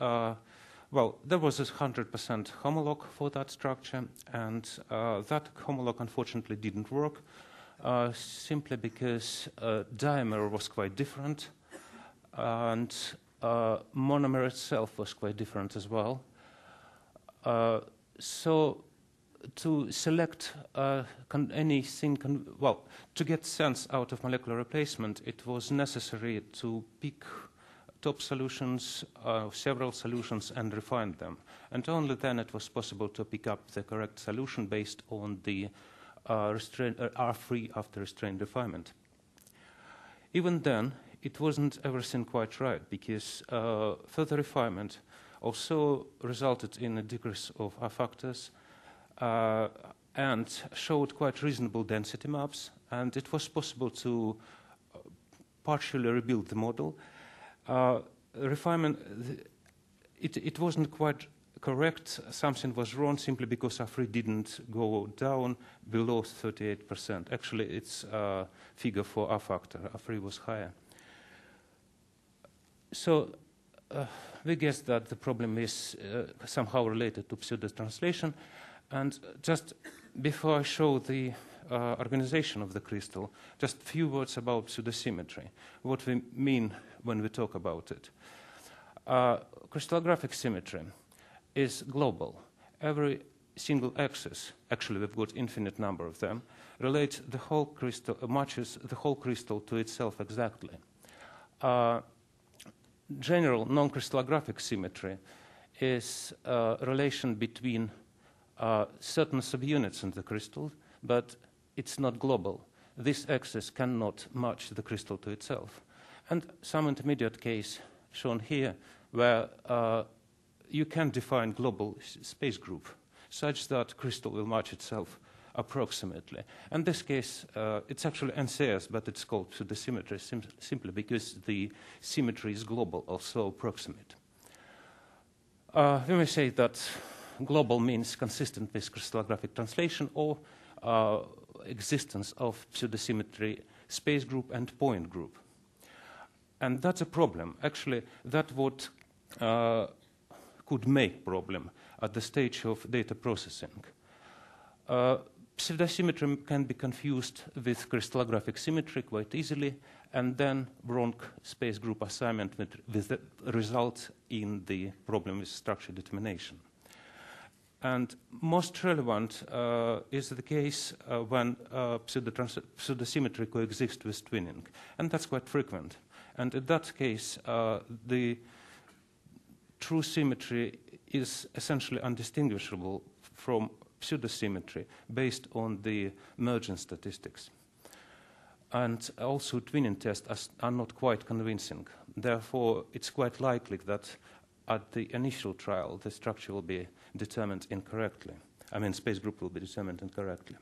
well, there was a 100% homolog for that structure, and that homolog unfortunately didn't work, simply because diameter was quite different, and monomer itself was quite different as well. So to select anything, well, to get sense out of molecular replacement, it was necessary to pick top solutions, several solutions, and refine them. And only then it was possible to pick up the correct solution based on the R3 after restrained refinement. Even then, it wasn't everything quite right, because further refinement also resulted in a decrease of R factors and showed quite reasonable density maps, and it was possible to partially rebuild the model. Refinement, it wasn't quite correct. Something was wrong simply because R3 didn't go down below 38%. Actually, it's a figure for R factor. R3 was higher. So we guess that the problem is somehow related to pseudo-translation. And just before I show the organization of the crystal, just a few words about pseudosymmetry, what we mean when we talk about it. Crystallographic symmetry is global. Every single axis, actually we've got infinite number of them, relates the whole crystal, matches the whole crystal to itself exactly. General non-crystallographic symmetry is a relation between certain subunits in the crystal, but it's not global. This axis cannot match the crystal to itself. And some intermediate case shown here where you can define global space group such that crystal will match itself approximately. In this case, it's actually NCS, but it's called pseudosymmetry simply because the symmetry is global, also approximate. We may say that global means consistent with crystallographic translation or existence of pseudosymmetry space group and point group. And that's a problem. Actually, that what could make problem at the stage of data processing. Pseudosymmetry can be confused with crystallographic symmetry quite easily, and then wrong space group assignment with the result in the problem with structure determination. And most relevant is the case when pseudosymmetry coexists with twinning, and that's quite frequent. And in that case, the true symmetry is essentially undistinguishable from pseudosymmetry based on the merging statistics. And also twinning tests are not quite convincing. Therefore, it's quite likely that at the initial trial, the structure will be determined incorrectly. I mean, space group will be determined incorrectly.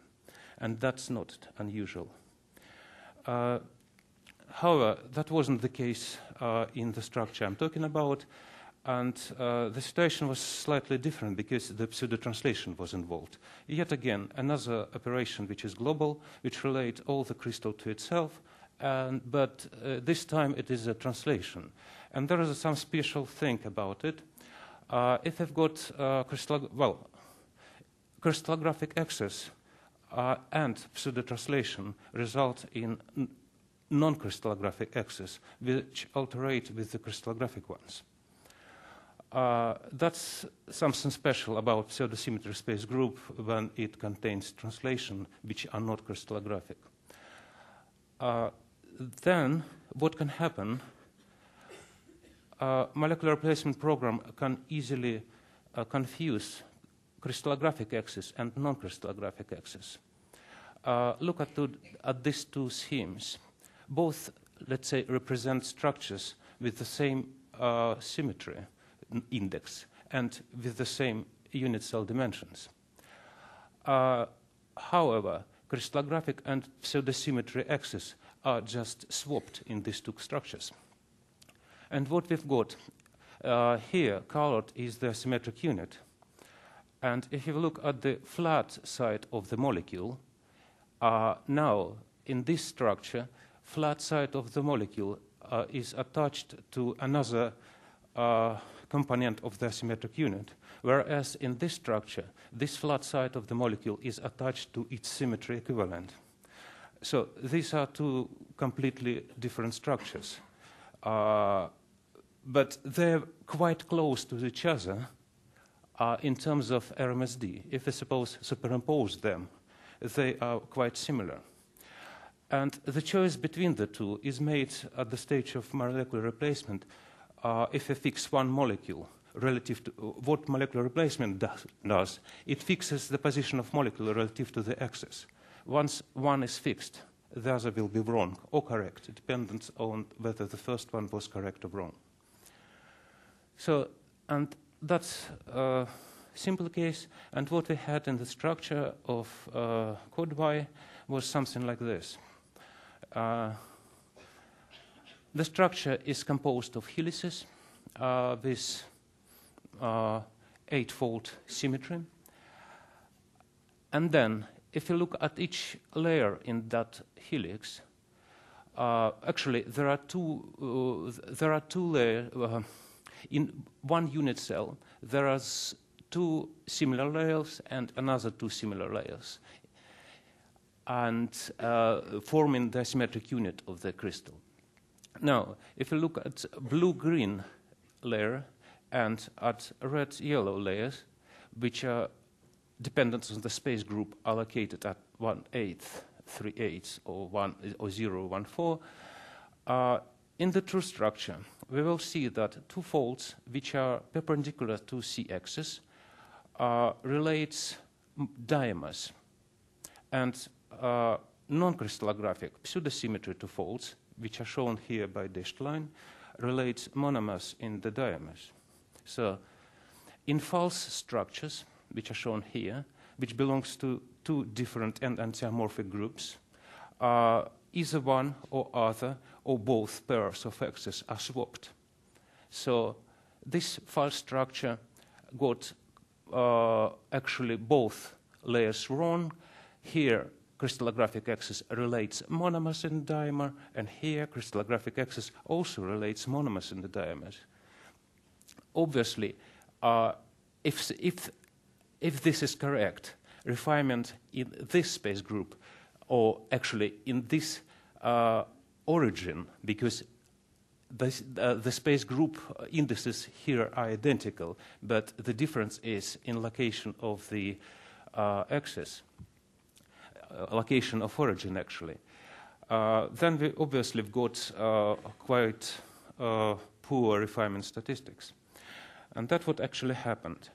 And that's not unusual. However, that wasn't the case in the structure I'm talking about. And the situation was slightly different because the pseudo-translation was involved. Yet again, another operation which is global, which relates all the crystal to itself, but this time it is a translation. And there is some special thing about it. If I've got crystallographic axis and pseudo-translation result in non-crystallographic axis, which alterate with the crystallographic ones. That's something special about pseudosymmetry space group when it contains translation which are not crystallographic. Then what can happen, molecular replacement program can easily confuse crystallographic axis and non-crystallographic axis. Look at these two schemes. Both, let's say, represent structures with the same symmetry index and with the same unit cell dimensions. However, crystallographic and pseudosymmetry axes are just swapped in these two structures. And what we've got here, colored, is the symmetric unit. And if you look at the flat side of the molecule, now in this structure, flat side of the molecule is attached to another component of the symmetric unit, whereas in this structure, this flat side of the molecule is attached to its symmetry equivalent. So these are two completely different structures, but they're quite close to each other in terms of RMSD. If we suppose superimpose them, they are quite similar. And the choice between the two is made at the stage of molecular replacement if we fix one molecule relative to what molecular replacement does. It fixes the position of molecule relative to the axis. Once one is fixed, the other will be wrong or correct. It depends on whether the first one was correct or wrong. So, and that's a simple case. And what we had in the structure of code Y was something like this. The structure is composed of helices with 8-fold symmetry. And then, if you look at each layer in that helix, actually there are two layers. In one unit cell, there are two similar layers and another two similar layers, and forming the symmetric unit of the crystal. Now, if you look at blue-green layer and at red-yellow layers, which are dependent on the space group allocated at 1/8, 3/8, or 0, 1/4, in the true structure, we will see that two folds which are perpendicular to C-axis relates diamonds, and non-crystallographic pseudosymmetry to folds, which are shown here by dashed line, relates monomers in the diamonds. So, in false structures, which are shown here, which belongs to two different and antiomorphic groups, either one or other or both pairs of axes are swapped. So this false structure got actually both layers wrong. Here, crystallographic axis relates monomers in the dimer, and here, crystallographic axis also relates monomers in the dimers. Obviously, if this is correct, refinement in this space group, or actually in this origin, because the space group indices here are identical, but the difference is in location of the axis, location of origin actually. Then we obviously got quite poor refinement statistics. And that's what actually happened.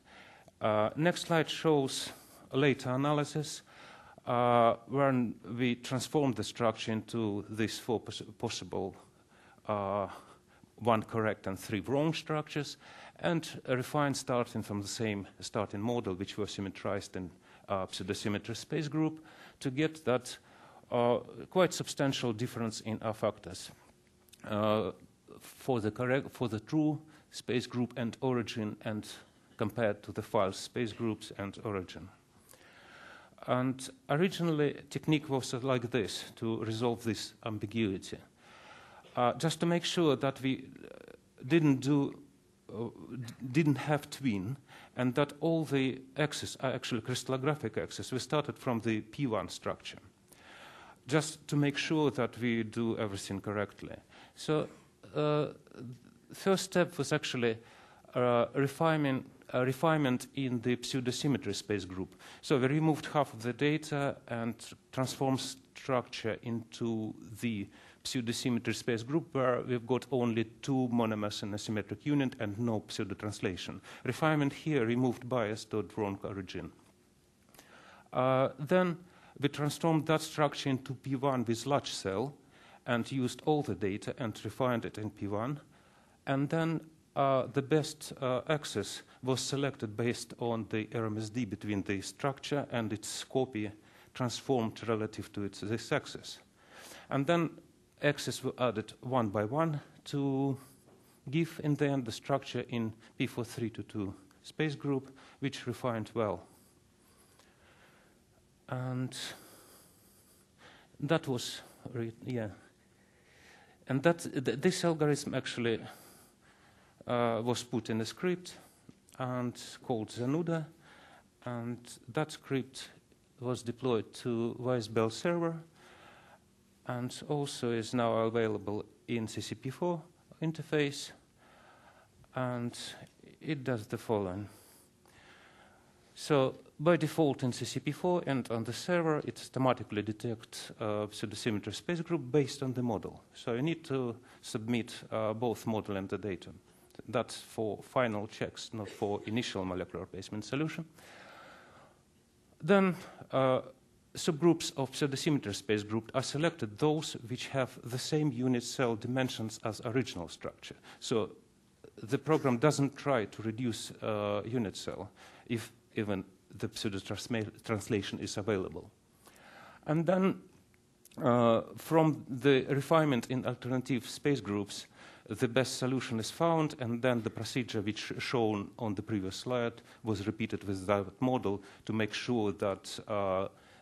Next slide shows a later analysis when we transformed the structure into these four possible 1 correct and 3 wrong structures, and refined starting from the same starting model which was symmetrized in pseudosymmetry space group to get that quite substantial difference in R factors for the true space group and origin, and compared to the false space groups and origin. And originally, technique was like this to resolve this ambiguity. Just to make sure that we didn't have twin, and that all the axes are actually crystallographic axes. We started from the P1 structure, just to make sure that we do everything correctly. So, first step was actually refinement in the pseudosymmetry space group. So we removed half of the data and transformed structure into the pseudosymmetry space group, where we've got only 2 monomers in a symmetric unit and no pseudo-translation. Refinement here removed bias to wrong origin. Then we transformed that structure into P1 with large cell and used all the data and refined it in P1. And then the best axis was selected based on the RMSD between the structure and its copy transformed relative to this axis. And then axes were added one by one to give in the end the structure in P4 322 space group, which refined well. And that was, and this algorithm actually was put in a script and called Zanuda, and that script was deployed to Weisbell server and also is now available in CCP4 interface, and it does the following. So by default in CCP4 and on the server, it automatically detects pseudosymmetry space group based on the model. So you need to submit both model and the data. That's for final checks, not for initial molecular replacement solution. Then subgroups of pseudosymmetry space group are selected, those which have the same unit cell dimensions as original structure. So the program doesn't try to reduce unit cell if even the pseudo-translation is available. And then from the refinement in alternative space groups, the best solution is found, and then the procedure which shown on the previous slide was repeated with that model to make sure that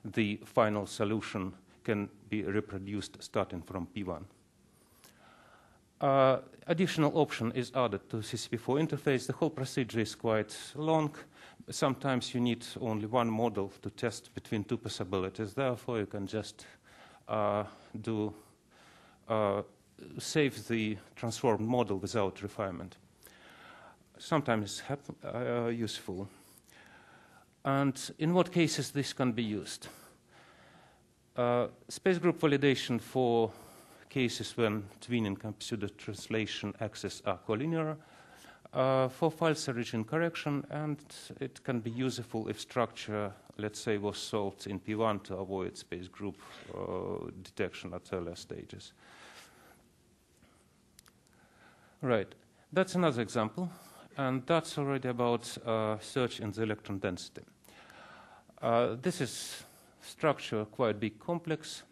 the final solution can be reproduced starting from P1. Additional option is added to CCP4 interface. The whole procedure is quite long. Sometimes you need only one model to test between two possibilities. Therefore, you can just save the transformed model without refinement. Sometimes useful. And in what cases this can be used? Space group validation for cases when twinning and pseudo-translation axes are collinear, for false origin correction, and it can be useful if structure, let's say, was solved in P1 to avoid space group detection at earlier stages. Right, that's another example, and that's already about search in the electron density. This is structure quite big, complex,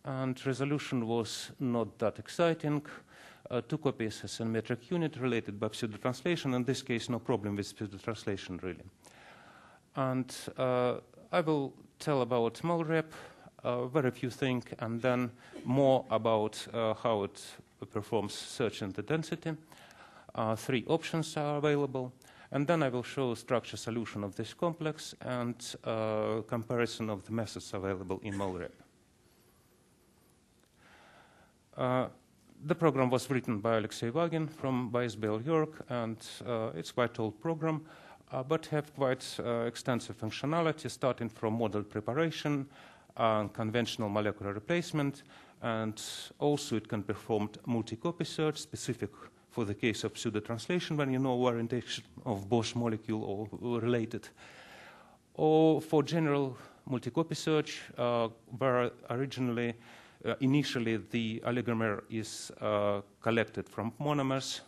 and resolution was not that exciting. 2 copies as a metric unit related by pseudo-translation. In this case, no problem with pseudo-translation, really. And I will tell about MolRep, very few things, and then more about how it performs search in the density. 3 options are available. And then I will show structure solution of this complex and comparison of the methods available in MolRep. The program was written by Alexei Vagin from Weisbell, York, and it's quite old program, but have quite extensive functionality, starting from model preparation, conventional molecular replacement, and also it can perform multi-copy search specific for the case of pseudo-translation when you know orientation of Bosch molecule or related, or for general multi-copy search, where originally initially, the oligomer is collected from monomers,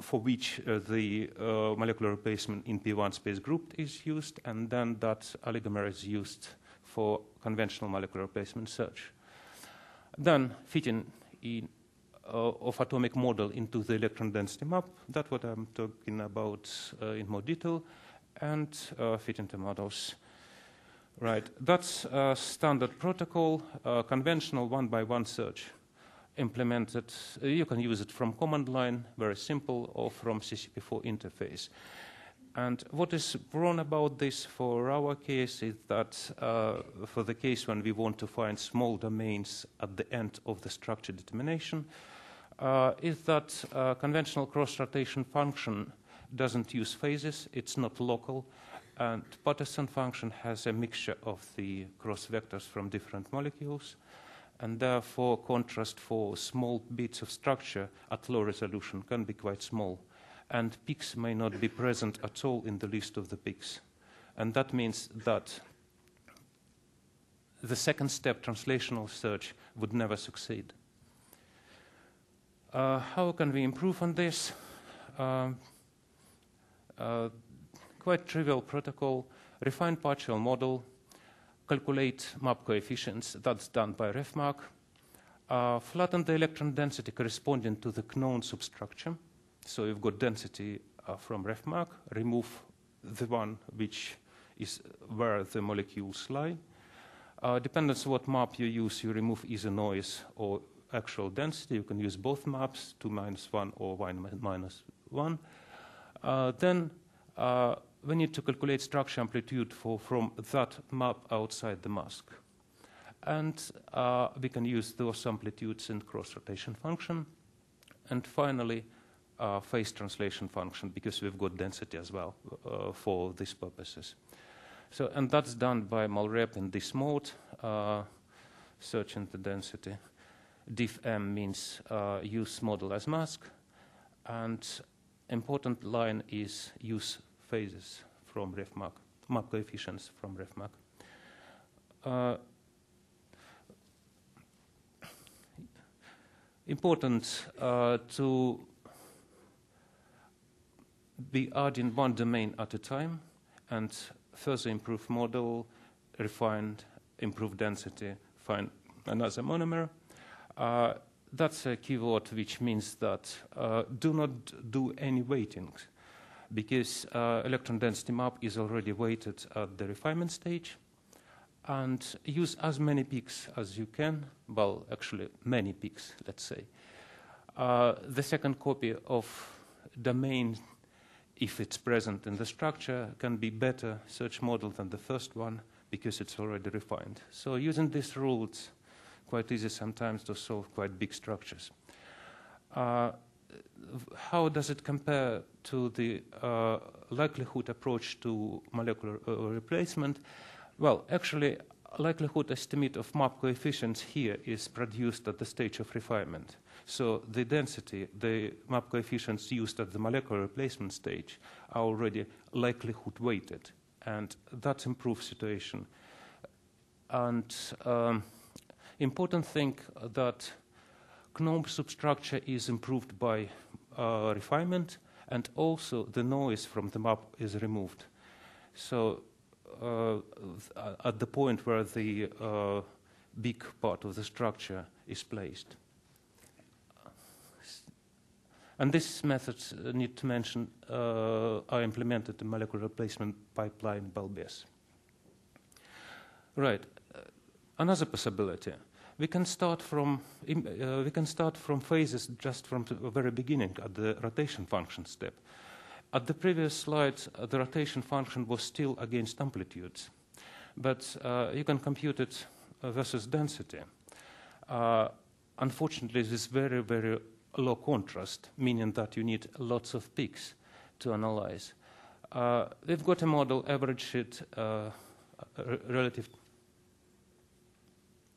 for which the molecular replacement in P1 space group is used, and then that oligomer is used for conventional molecular replacement search. Then fitting in of atomic model into the electron density map, that's what I'm talking about in more detail, and fit into models. Right, that's a standard protocol, conventional one-by-one search implemented. You can use it from command line, very simple, or from CCP4 interface. And what is wrong about this for our case is that for the case when we want to find small domains at the end of the structure determination, is that conventional cross-rotation function doesn't use phases, it's not local, and Patterson function has a mixture of the cross vectors from different molecules, and therefore contrast for small bits of structure at low resolution can be quite small, and peaks may not be present at all in the list of the peaks. And that means that the second step, translational search, would never succeed. How can we improve on this? Quite trivial protocol, refine partial model, calculate map coefficients, that's done by RefMark, flatten the electron density corresponding to the known substructure. So you've got density from ref mark, remove the one which is where the molecules lie. Depends on what map you use, you remove either noise or actual density. You can use both maps, 2 - 1 or 1 - 1. Then we need to calculate structure amplitude from that map outside the mask. And we can use those amplitudes in cross-rotation function. And finally, phase translation function, because we've got density as well for these purposes. So, and that's done by malrep in this mode, search into density. Diff M means use model as mask. And important line is use phases from ref mark, map coefficients from ref mark. Important to be adding one domain at a time and further improve model, refined, improve density, find another monomer. That's a keyword which means that do not do any weightings, because electron density map is already weighted at the refinement stage, and use as many peaks as you can, well, actually many peaks, let's say. The second copy of domain, if it's present in the structure, can be better search model than the first one because it's already refined. So using this rule, it's quite easy sometimes to solve quite big structures. How does it compare to the likelihood approach to molecular replacement? Well, actually, likelihood estimate of map coefficients here is produced at the stage of refinement. So the density, the map coefficients used at the molecular replacement stage are already likelihood weighted, and that improves situation. And important thing that GNOME substructure is improved by refinement, and also the noise from the map is removed. So at the point where the big part of the structure is placed. And these methods, need to mention, are implemented in molecular replacement pipeline Balbes. Right. Another possibility. We can start from phases just from the very beginning at the rotation function step. At the previous slide, the rotation function was still against amplitudes, but you can compute it versus density. Unfortunately, this is very, very low contrast, meaning that you need lots of peaks to analyze. We've got a model, average it relative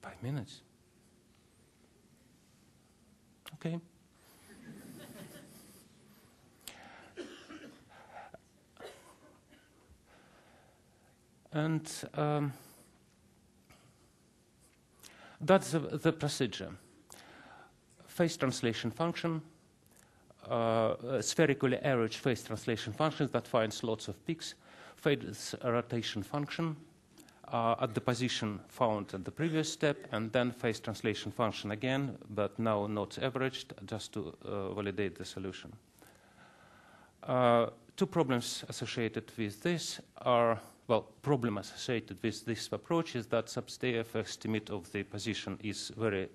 5 minutes. Okay. And that's the procedure. Phase translation function, spherically average phase translation functions that finds lots of peaks. Phase rotation function at the position found at the previous step, and then phase translation function again, but now not averaged, just to validate the solution. Two problems associated with this are, well, problem associated with this approach is that sub-STF estimate of the position is very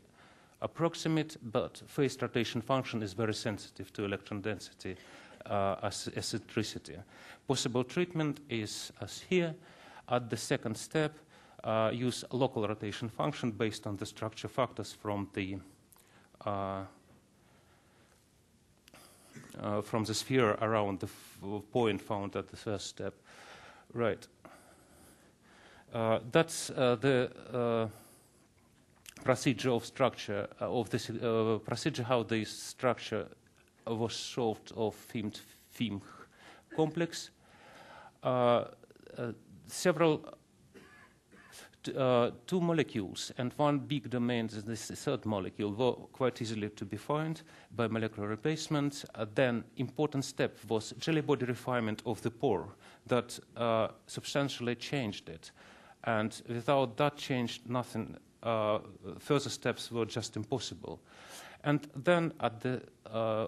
approximate, but phase rotation function is very sensitive to electron density eccentricity. Possible treatment is as here. At the second step, use local rotation function based on the structure factors from the sphere around the point found at the first step. Right. That's the procedure of structure of this procedure how this structure was solved of FIM complex. Several two molecules and one big domain, this third molecule, were quite easily to be found by molecular replacement. Then important step was jelly body refinement of the pore that substantially changed it. And without that change, nothing further steps were just impossible. And then at the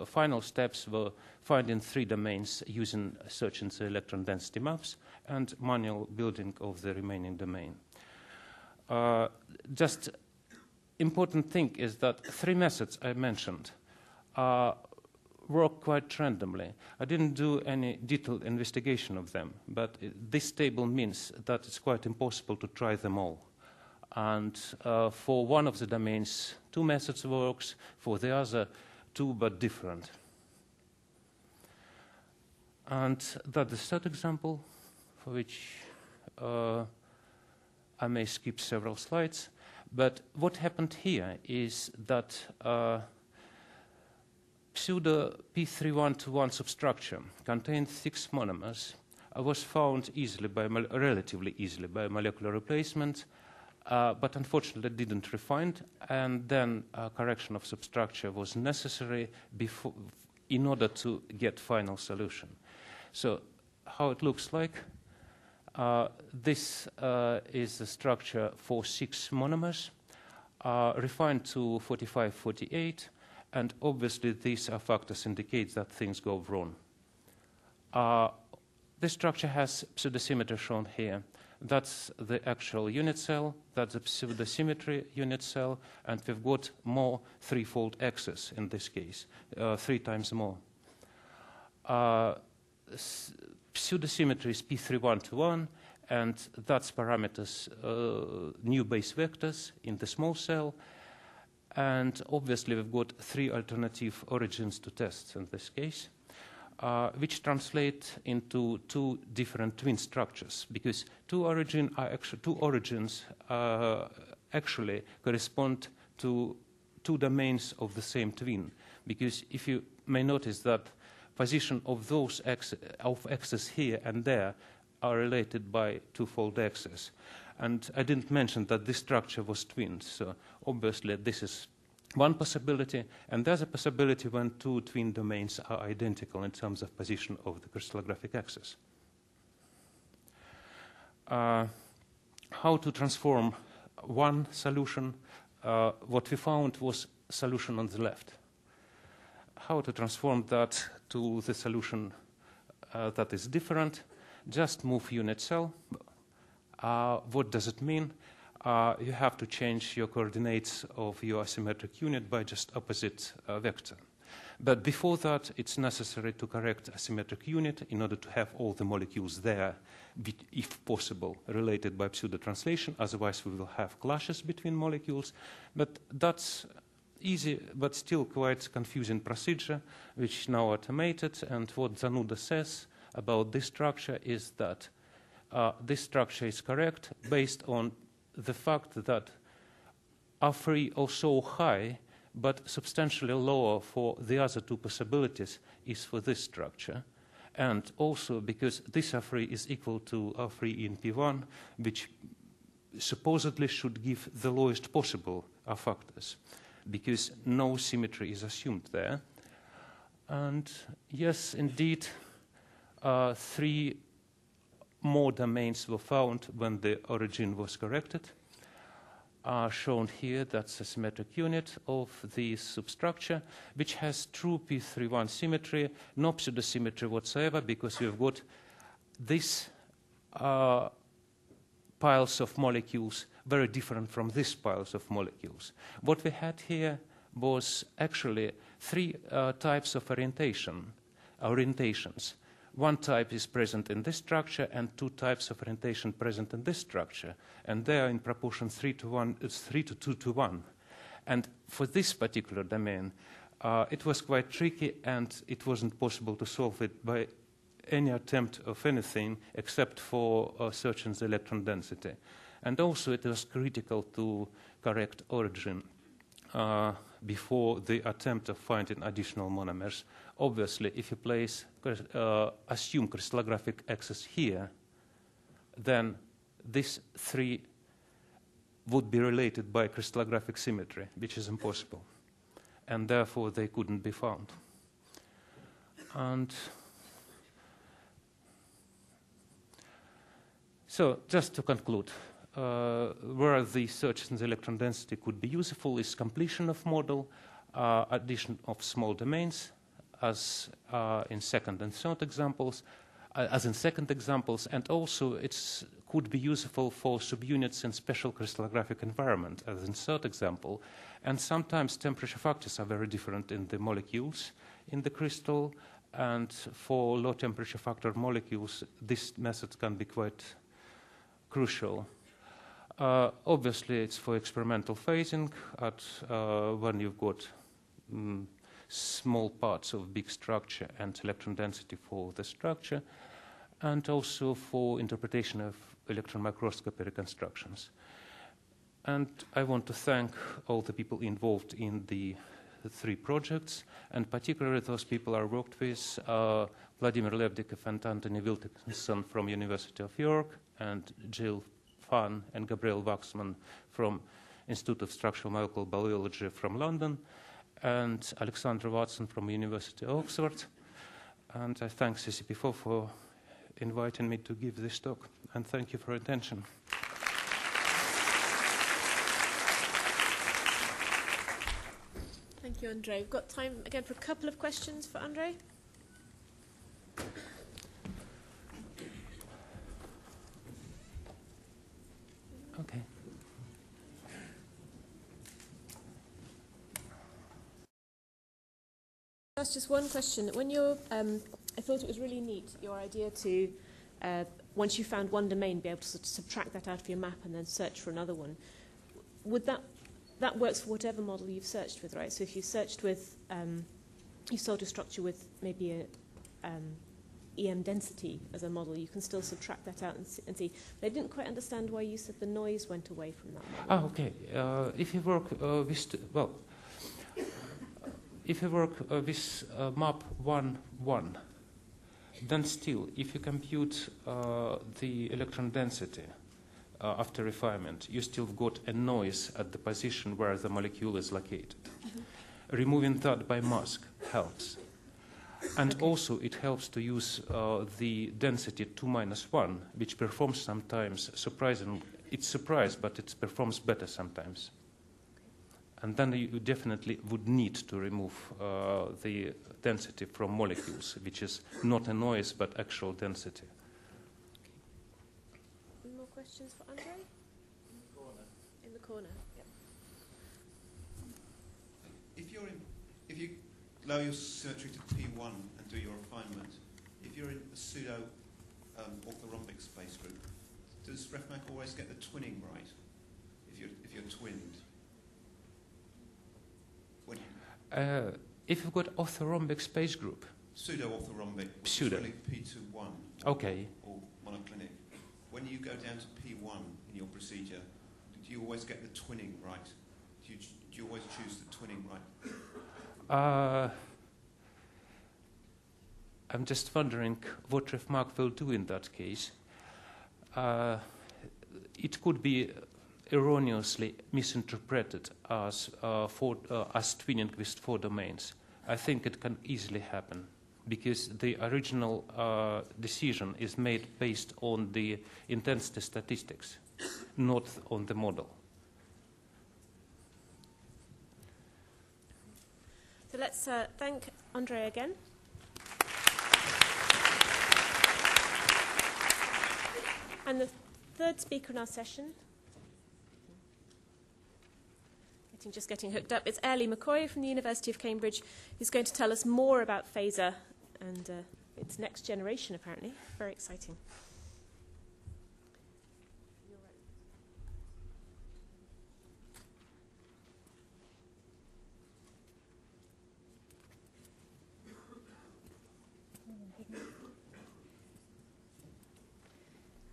final steps were finding 3 domains using search in the electron density maps and manual building of the remaining domain. Just important thing is that 3 methods I mentioned work quite randomly. I didn't do any detailed investigation of them, but this table means that it's quite impossible to try them all. And for one of the domains, 2 methods works, for the other, 2 but different. And that's the third example, for which I may skip several slides. But what happened here is that pseudo P3121 substructure contained 6 monomers, was found easily by relatively easily by molecular replacement, but unfortunately didn't refine, and then a correction of substructure was necessary in order to get final solution. So how it looks like, this is the structure for 6 monomers, refined to 45, 48, and obviously these factors indicate that things go wrong. This structure has pseudosymmetry shown here. That's the actual unit cell, that's the pseudosymmetry unit cell, and we've got more 3-fold access in this case, 3 times more. Pseudosymmetry is P3121, and that's parameters, new base vectors in the small cell. And obviously we've got 3 alternative origins to test in this case, which translate into 2 different twin structures, because 2 origins actually correspond to 2 domains of the same twin. Because if you may notice that position of those axes here and there are related by 2-fold axis. And I didn't mention that this structure was twinned, so obviously this is one possibility, and there's a possibility when 2 twin domains are identical in terms of position of the crystallographic axis. How to transform one solution? What we found was solution on the left. How to transform that to the solution that is different? Just move unit cell. What does it mean? You have to change your coordinates of your asymmetric unit by just opposite vector. But before that, it's necessary to correct asymmetric unit in order to have all the molecules there, if possible, related by pseudo-translation. Otherwise, we will have clashes between molecules. But that's easy, but still quite confusing procedure, which is now automated. And what Zanuda says about this structure is that this structure is correct based on the fact that R3 also high, but substantially lower for the other 2 possibilities is for this structure. And also because this R3 is equal to R3 in P1, which supposedly should give the lowest possible R factors, because no symmetry is assumed there. And yes, indeed, 3 more domains were found when the origin was corrected. Shown here, that's a symmetric unit of the substructure, which has true P31 symmetry, no pseudosymmetry whatsoever, because we've got these piles of molecules very different from these piles of molecules. What we had here was actually 3 types of orientations. One type is present in this structure, and 2 types of orientation present in this structure, and they are in proportion 3 to 1. It's 3 to 2 to 1. And for this particular domain, it was quite tricky, and it wasn't possible to solve it by any attempt of anything except for searching the electron density. And also, it was critical to correct origin before the attempt of finding additional monomers. Obviously, if you place assume crystallographic axis here, then these 3 would be related by crystallographic symmetry, which is impossible, and therefore they couldn't be found. And so, just to conclude, where the search in the electron density could be useful is completion of model, addition of small domains, as in second and third examples, and also it could be useful for subunits in special crystallographic environment, as in third example. And sometimes temperature factors are very different in the molecules in the crystal, and for low temperature factor molecules, this method can be quite crucial. Obviously, it's for experimental phasing at when you've got small parts of big structure and electron density for the structure, and also for interpretation of electron microscopy reconstructions. And I want to thank all the people involved in the 3 projects, and particularly those people I worked with, Vladimir Lebdikov and Anthony Wilkinson from University of York, and Jill Fan and Gabriel Waxman from Institute of Structural Molecular Biology from London, and Alexandra Watson from University of Oxford. And I thank CCP4 for inviting me to give this talk, and thank you for your attention. Thank you, Andre. We've got time again for a couple of questions for Andre. Okay. That's just one question. When you're, I thought it was really neat, your idea to, once you found one domain, be able to sort of subtract that out of your map and then search for another one. Would that works for whatever model you've searched with, right? So if you searched with, you solved a structure with maybe a EM density as a model, you can still subtract that out and see. But I didn't quite understand why you said the noise went away from that model. Ah, okay. If you work with, if you work with map 1,1, then still, if you compute the electron density after refinement, you still got a noise at the position where the molecule is located. Mm-hmm. Removing that by mask helps. And okay. Also, it helps to use the density 2-1, which performs sometimes surprising. It's surprised, but it performs better sometimes. And then you definitely would need to remove the density from molecules, which is not a noise, but actual density. Any more questions for Andre? In the corner. In the corner, yep. If you allow your symmetry to P1 and do your refinement, if you're in a pseudo orthorhombic space group, does RefMac always get the twinning right? If you're twinned? If you've got orthorhombic space group. Pseudo-orthorhombic. Pseudo. Really P21. Okay. Or monoclinic. When you go down to P1 in your procedure, do you always get the twinning right? Do you always choose the twinning right? I'm just wondering what RefMac will do in that case. It could be erroneously misinterpreted as twinning with 4 domains. I think it can easily happen because the original decision is made based on the intensity statistics, not on the model. So let's thank Andre again. And the third speaker in our session, just getting hooked up, it's Ellie McCoy from the University of Cambridge, who's going to tell us more about phaser and its next generation, apparently. Very exciting.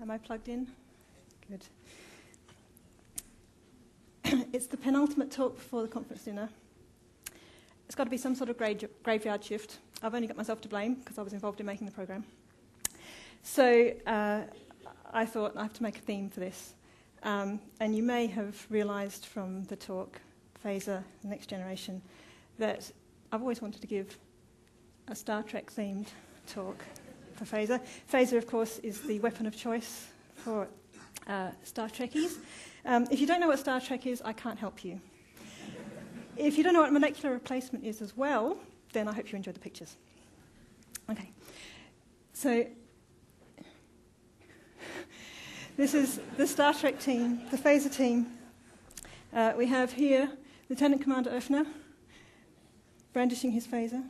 Am I plugged in? Good. It's the penultimate talk before the conference dinner. It's got to be some sort of graveyard shift. I've only got myself to blame because I was involved in making the programme. So I thought I have to make a theme for this. And you may have realised from the talk, Phaser, the Next Generation, that I've always wanted to give a Star Trek-themed talk for Phaser. Phaser, of course, is the weapon of choice for Star Trekkies. If you don't know what Star Trek is, I can't help you. If you don't know what molecular replacement is as well, then I hope you enjoy the pictures. Okay. So this is the Star Trek team, the phaser team. We have here Lieutenant Commander Oefner brandishing his phaser.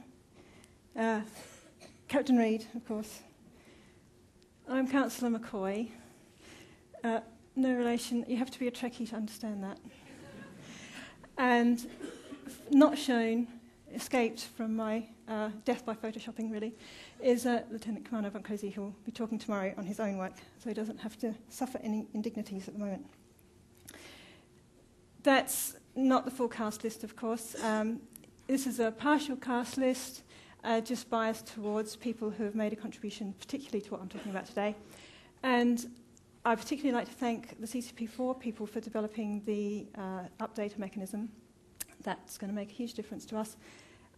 Captain Reed, of course. I'm Councillor McCoy. No relation. You have to be a Trekkie to understand that. And not shown, escaped from my death by photoshopping, really, is Lieutenant Commander Von Cozy, who will be talking tomorrow on his own work, so he doesn't have to suffer any indignities at the moment. That's not the full cast list, of course. This is a partial cast list, just biased towards people who have made a contribution, particularly to what I'm talking about today. And I particularly like to thank the CCP4 people for developing the updater mechanism. That's going to make a huge difference to us.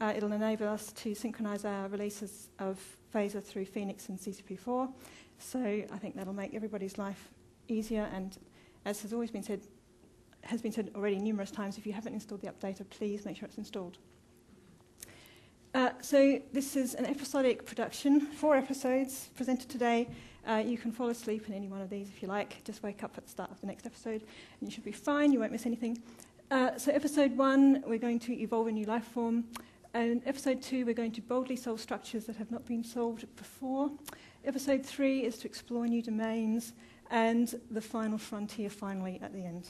It'll enable us to synchronize our releases of phaser through Phoenix and CCP4. So I think that'll make everybody's life easier. And as has always been said, has been said already numerous times, if you haven't installed the updater, please make sure it's installed. So this is an episodic production, 4 episodes presented today. You can fall asleep in any one of these if you like. Just wake up at the start of the next episode and you should be fine, you won't miss anything. So episode 1, we're going to evolve a new life form. And episode 2, we're going to boldly solve structures that have not been solved before. Episode 3 is to explore new domains. And the final frontier, finally, at the end.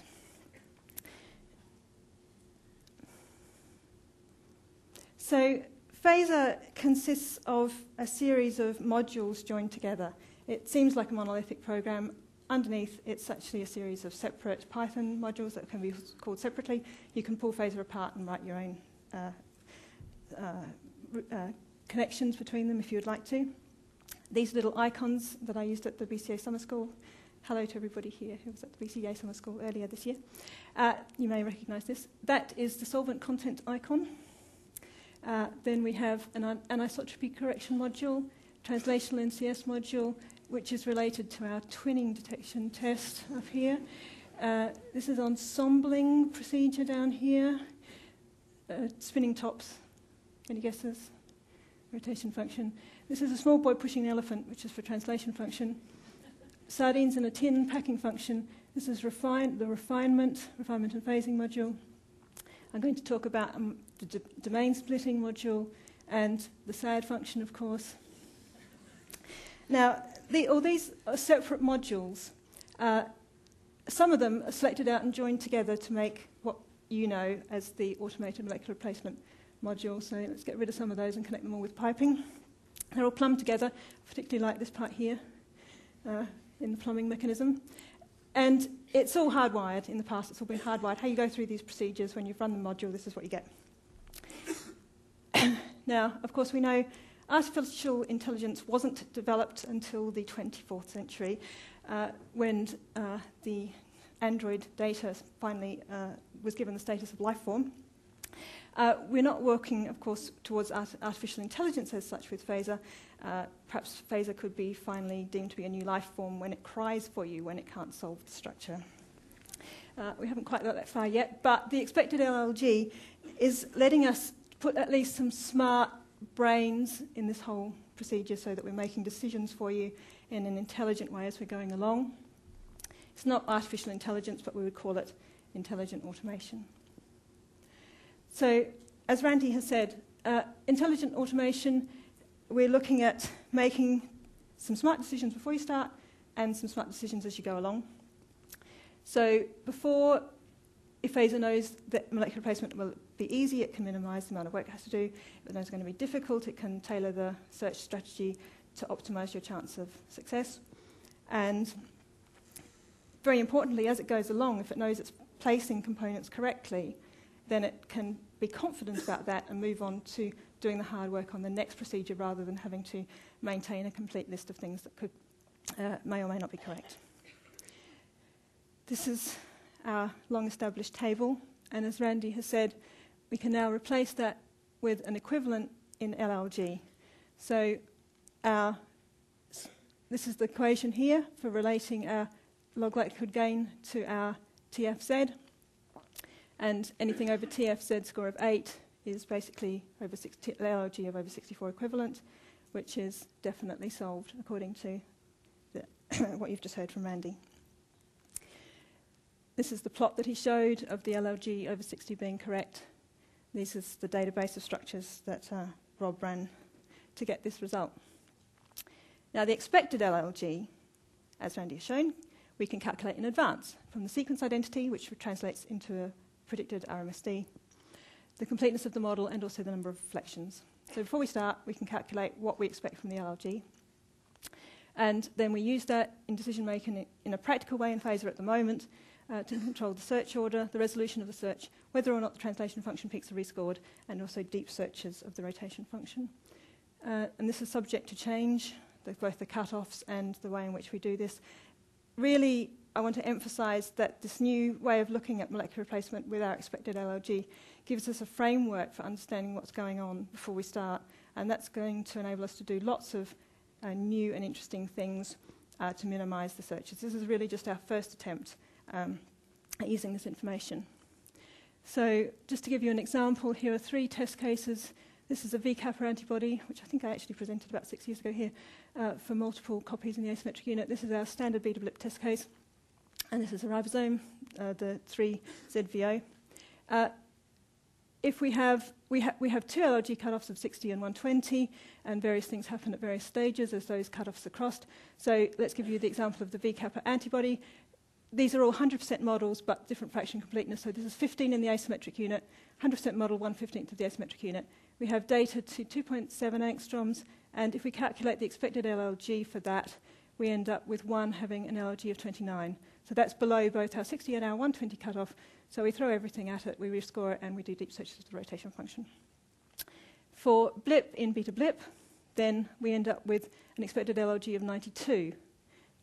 So phaser consists of a series of modules joined together. It seems like a monolithic program. Underneath, it's actually a series of separate Python modules that can be called separately. You can pull phaser apart and write your own connections between them if you would like to. These little icons that I used at the BCA Summer School. Hello to everybody here who was at the BCA Summer School earlier this year. You may recognise this. That is the solvent content icon. Then we have an anisotropy correction module, translational NCS module, which is related to our twinning detection test up here. This is ensembling procedure down here. Spinning tops. Any guesses? Rotation function. This is a small boy pushing an elephant, which is for translation function. Sardines in a tin packing function. This is the refinement and phasing module. I'm going to talk about the domain splitting module and the SAD function, of course. Now, all these are separate modules. Some of them are selected out and joined together to make what you know as the automated molecular replacement module. So let's get rid of some of those and connect them all with piping. They're all plumbed together, particularly like this part here in the plumbing mechanism. And it's all hardwired. In the past, it's all been hardwired. How you go through these procedures when you've run the module, this is what you get. Now, of course, we know artificial intelligence wasn't developed until the 24th century when the Android data finally was given the status of life form. We're not working, of course, towards artificial intelligence as such with phaser. Perhaps phaser could be finally deemed to be a new life form when it cries for you, when it can't solve the structure. We haven't quite got that far yet, but the expected LLG is letting us put at least some smart brains in this whole procedure so that we're making decisions for you in an intelligent way as we're going along. It's not artificial intelligence, but we would call it intelligent automation. So, as Randy has said, intelligent automation, we're looking at making some smart decisions before you start and some smart decisions as you go along. So, before, if phaser knows that molecular replacement will be easy, it can minimise the amount of work it has to do. If it knows it's going to be difficult, it can tailor the search strategy to optimise your chance of success. And very importantly, as it goes along, if it knows it's placing components correctly, then it can be confident about that and move on to doing the hard work on the next procedure rather than having to maintain a complete list of things that could may or may not be correct. This is our long-established table, and as Randy has said, we can now replace that with an equivalent in LLG. So this is the equation here for relating our log likelihood gain to our TFZ, and anything over TFZ score of 8 is basically over LLG of over 64 equivalent, which is definitely solved according to what you've just heard from Randy. This is the plot that he showed of the LLG over 60 being correct. This is the database of structures that Rob ran to get this result. Now, the expected LLG, as Randy has shown, we can calculate in advance from the sequence identity, which translates into a predicted RMSD, the completeness of the model, and also the number of reflections. So before we start, we can calculate what we expect from the LLG. And then we use that in decision-making in a practical way in Phaser at the moment to control the search order, the resolution of the search, whether or not the translation function peaks are rescored, and also deep searches of the rotation function. And this is subject to change, both the cutoffs and the way in which we do this. Really, I want to emphasize that this new way of looking at molecular replacement with our expected LLG gives us a framework for understanding what's going on before we start, and that's going to enable us to do lots of new and interesting things to minimize the searches. This is really just our first attempt at using this information. So just to give you an example, here are 3 test cases. This is a VCAPA antibody, which I think I actually presented about 6 years ago here, for multiple copies in the asymmetric unit. This is our standard beta blip test case. And this is a ribosome, the 3ZVO. If we have 2 LLG cutoffs of 60 and 120, and various things happen at various stages as those cutoffs are crossed. So let's give you the example of the VCAPA antibody. These are all 100% models, but different fraction completeness. So this is 15 in the asymmetric unit, 100% model, 1/15 of the asymmetric unit. We have data to 2.7 angstroms, and if we calculate the expected LLG for that, we end up with 1 having an LLG of 29. So that's below both our 60 and our 120 cutoff. So we throw everything at it, we rescore it, and we do deep searches of the rotation function. For blip in beta blip, then we end up with an expected LLG of 92,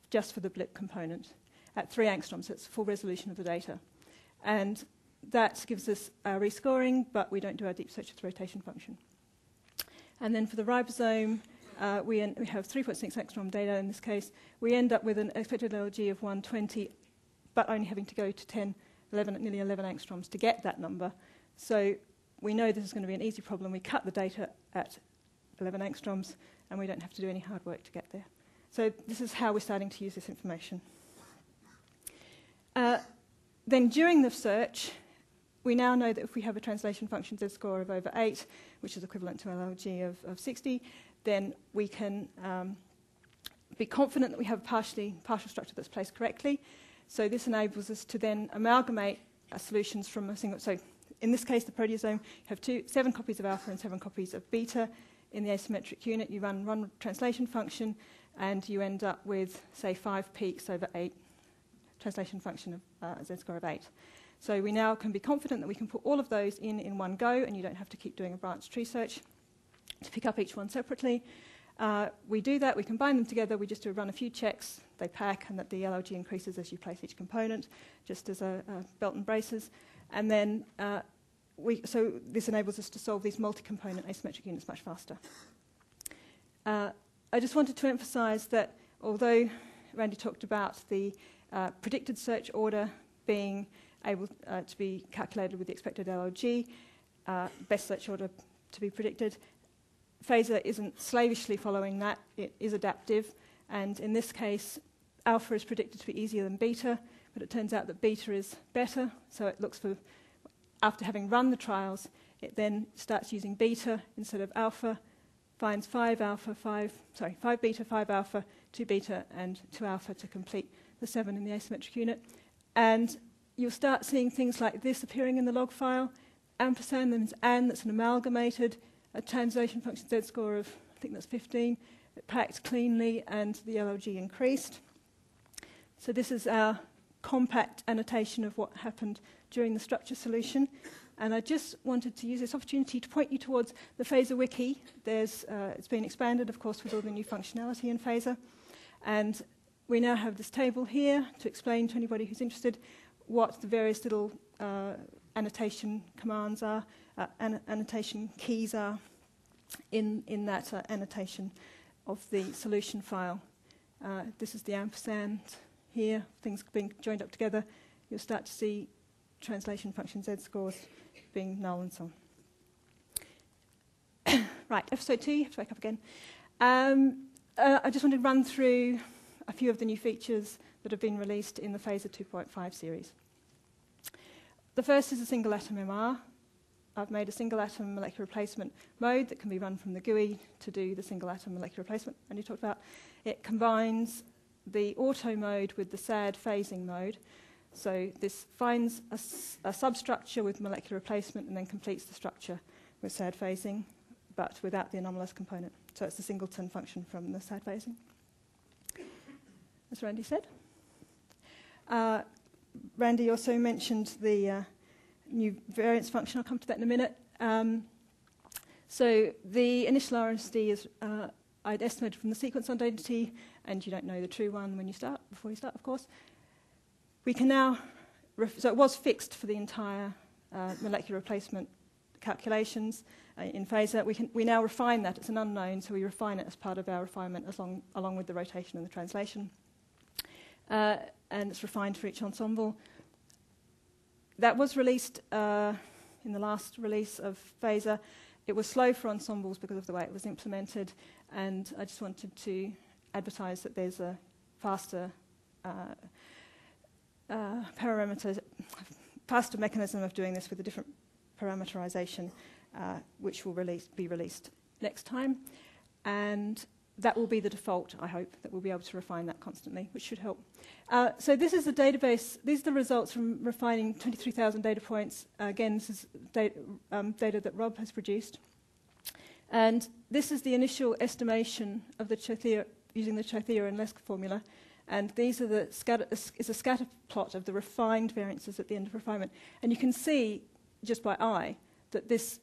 just for the blip component, at 3 angstroms. That's full resolution of the data. And that gives us our rescoring, but we don't do our deep search of the rotation function. And then for the ribosome, we have 3.6 angstrom data in this case. We end up with an expected LLG of 120, but only having to go to nearly 11 angstroms to get that number. So we know this is going to be an easy problem. We cut the data at 11 angstroms, and we don't have to do any hard work to get there. So this is how we're starting to use this information. Then during the search, we now know that if we have a translation function z-score of over 8, which is equivalent to LLG of 60, then we can be confident that we have a partial structure that's placed correctly. So this enables us to then amalgamate solutions from a single... So in this case, the proteasome, you have 7 copies of alpha and 7 copies of beta. In the asymmetric unit, you run translation function, and you end up with, say, 5 peaks over 8 translation function of z-score of 8. So we now can be confident that we can put all of those in one go, and you don't have to keep doing a branch tree search to pick up each one separately. We do that, we combine them together, we just run a few checks, they pack, and that the LLG increases as you place each component, just as a belt and braces. And then so this enables us to solve these multi-component asymmetric units much faster. I just wanted to emphasize that although Randy talked about the predicted search order being able to be calculated with the expected LLG, best search order to be predicted, Phaser isn't slavishly following that. It is adaptive, and in this case, alpha is predicted to be easier than beta, but it turns out that beta is better, so it looks for, after having run the trials, it then starts using beta instead of alpha, finds 5 beta, 5 alpha, 2 beta, and 2 alpha to complete the 7 in the asymmetric unit. And you'll start seeing things like this appearing in the log file. Ampersand means and, that's an amalgamated, a translation function z-score of, I think that's 15. It packed cleanly, and the LLG increased. So this is our compact annotation of what happened during the structure solution. And I just wanted to use this opportunity to point you towards the Phaser wiki. It's been expanded, of course, with all the new functionality in Phaser. And we now have this table here to explain to anybody who's interested what the various little annotation commands are, annotation keys are in that annotation of the solution file. This is the ampersand here, things being joined up together, you'll start to see translation function z-scores being null and so on. Right, episode 2, you have to wake up again. I just wanted to run through a few of the new features that have been released in the Phaser 2.5 series. The first is a single atom MR. I've made a single atom molecular replacement mode that can be run from the GUI to do the single atom molecular replacement and you talked about. It combines the auto mode with the SAD phasing mode. So this finds a substructure with molecular replacement and then completes the structure with SAD phasing, but without the anomalous component. So it's the singleton function from the SAD phasing. As Randy said. Randy also mentioned the new variance function. I'll come to that in a minute. So the initial RMSD is I'd estimated from the sequence identity, and you don't know the true one when you start, before you start, of course. We can now, so it was fixed for the entire molecular replacement calculations in Phaser. We now refine that. It's an unknown, so we refine it as part of our refinement along with the rotation and the translation. And it's refined for each ensemble. That was released in the last release of Phaser. It was slow for ensembles because of the way it was implemented, and I just wanted to advertise that there's a faster faster mechanism of doing this with a different parameterization, which will be released next time. And that will be the default, I hope, that we'll be able to refine that constantly, which should help. So this is the database. These are the results from refining 23,000 data points. Again, this is data that Rob has produced. And this is the initial estimation of the Chothia using the Chothia and Lesk formula. And these are is a scatter plot of the refined variances at the end of refinement. And you can see, just by eye, that this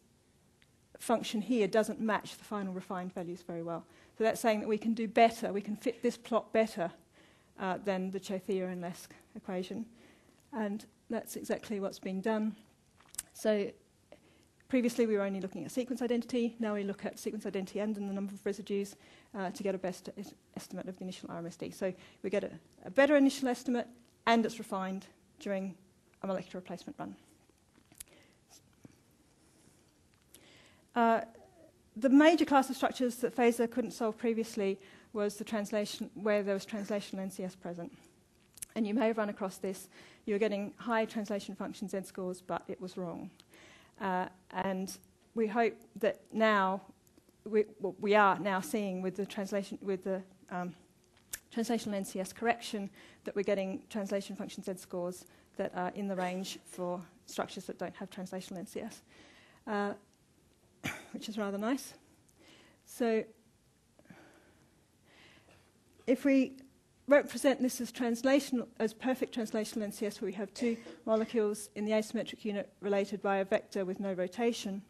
function here doesn't match the final refined values very well. So that's saying that we can do better, we can fit this plot better than the Chothia and Lesk equation. And that's exactly what's been done. So previously we were only looking at sequence identity, now we look at sequence identity and the number of residues to get a best estimate of the initial RMSD. So we get a better initial estimate and it's refined during a molecular replacement run. The major class of structures that Phaser couldn't solve previously was the translation, where there was translational NCS present. And you may have run across this. You were getting high translation function Z scores, but it was wrong. And we hope that now, we are now seeing with the translation, with the translational NCS correction, that we're getting translation function Z scores that are in the range for structures that don't have translational NCS. Which is rather nice. So if we represent this as perfect translational NCS, where we have two molecules in the asymmetric unit related by a vector with no rotation,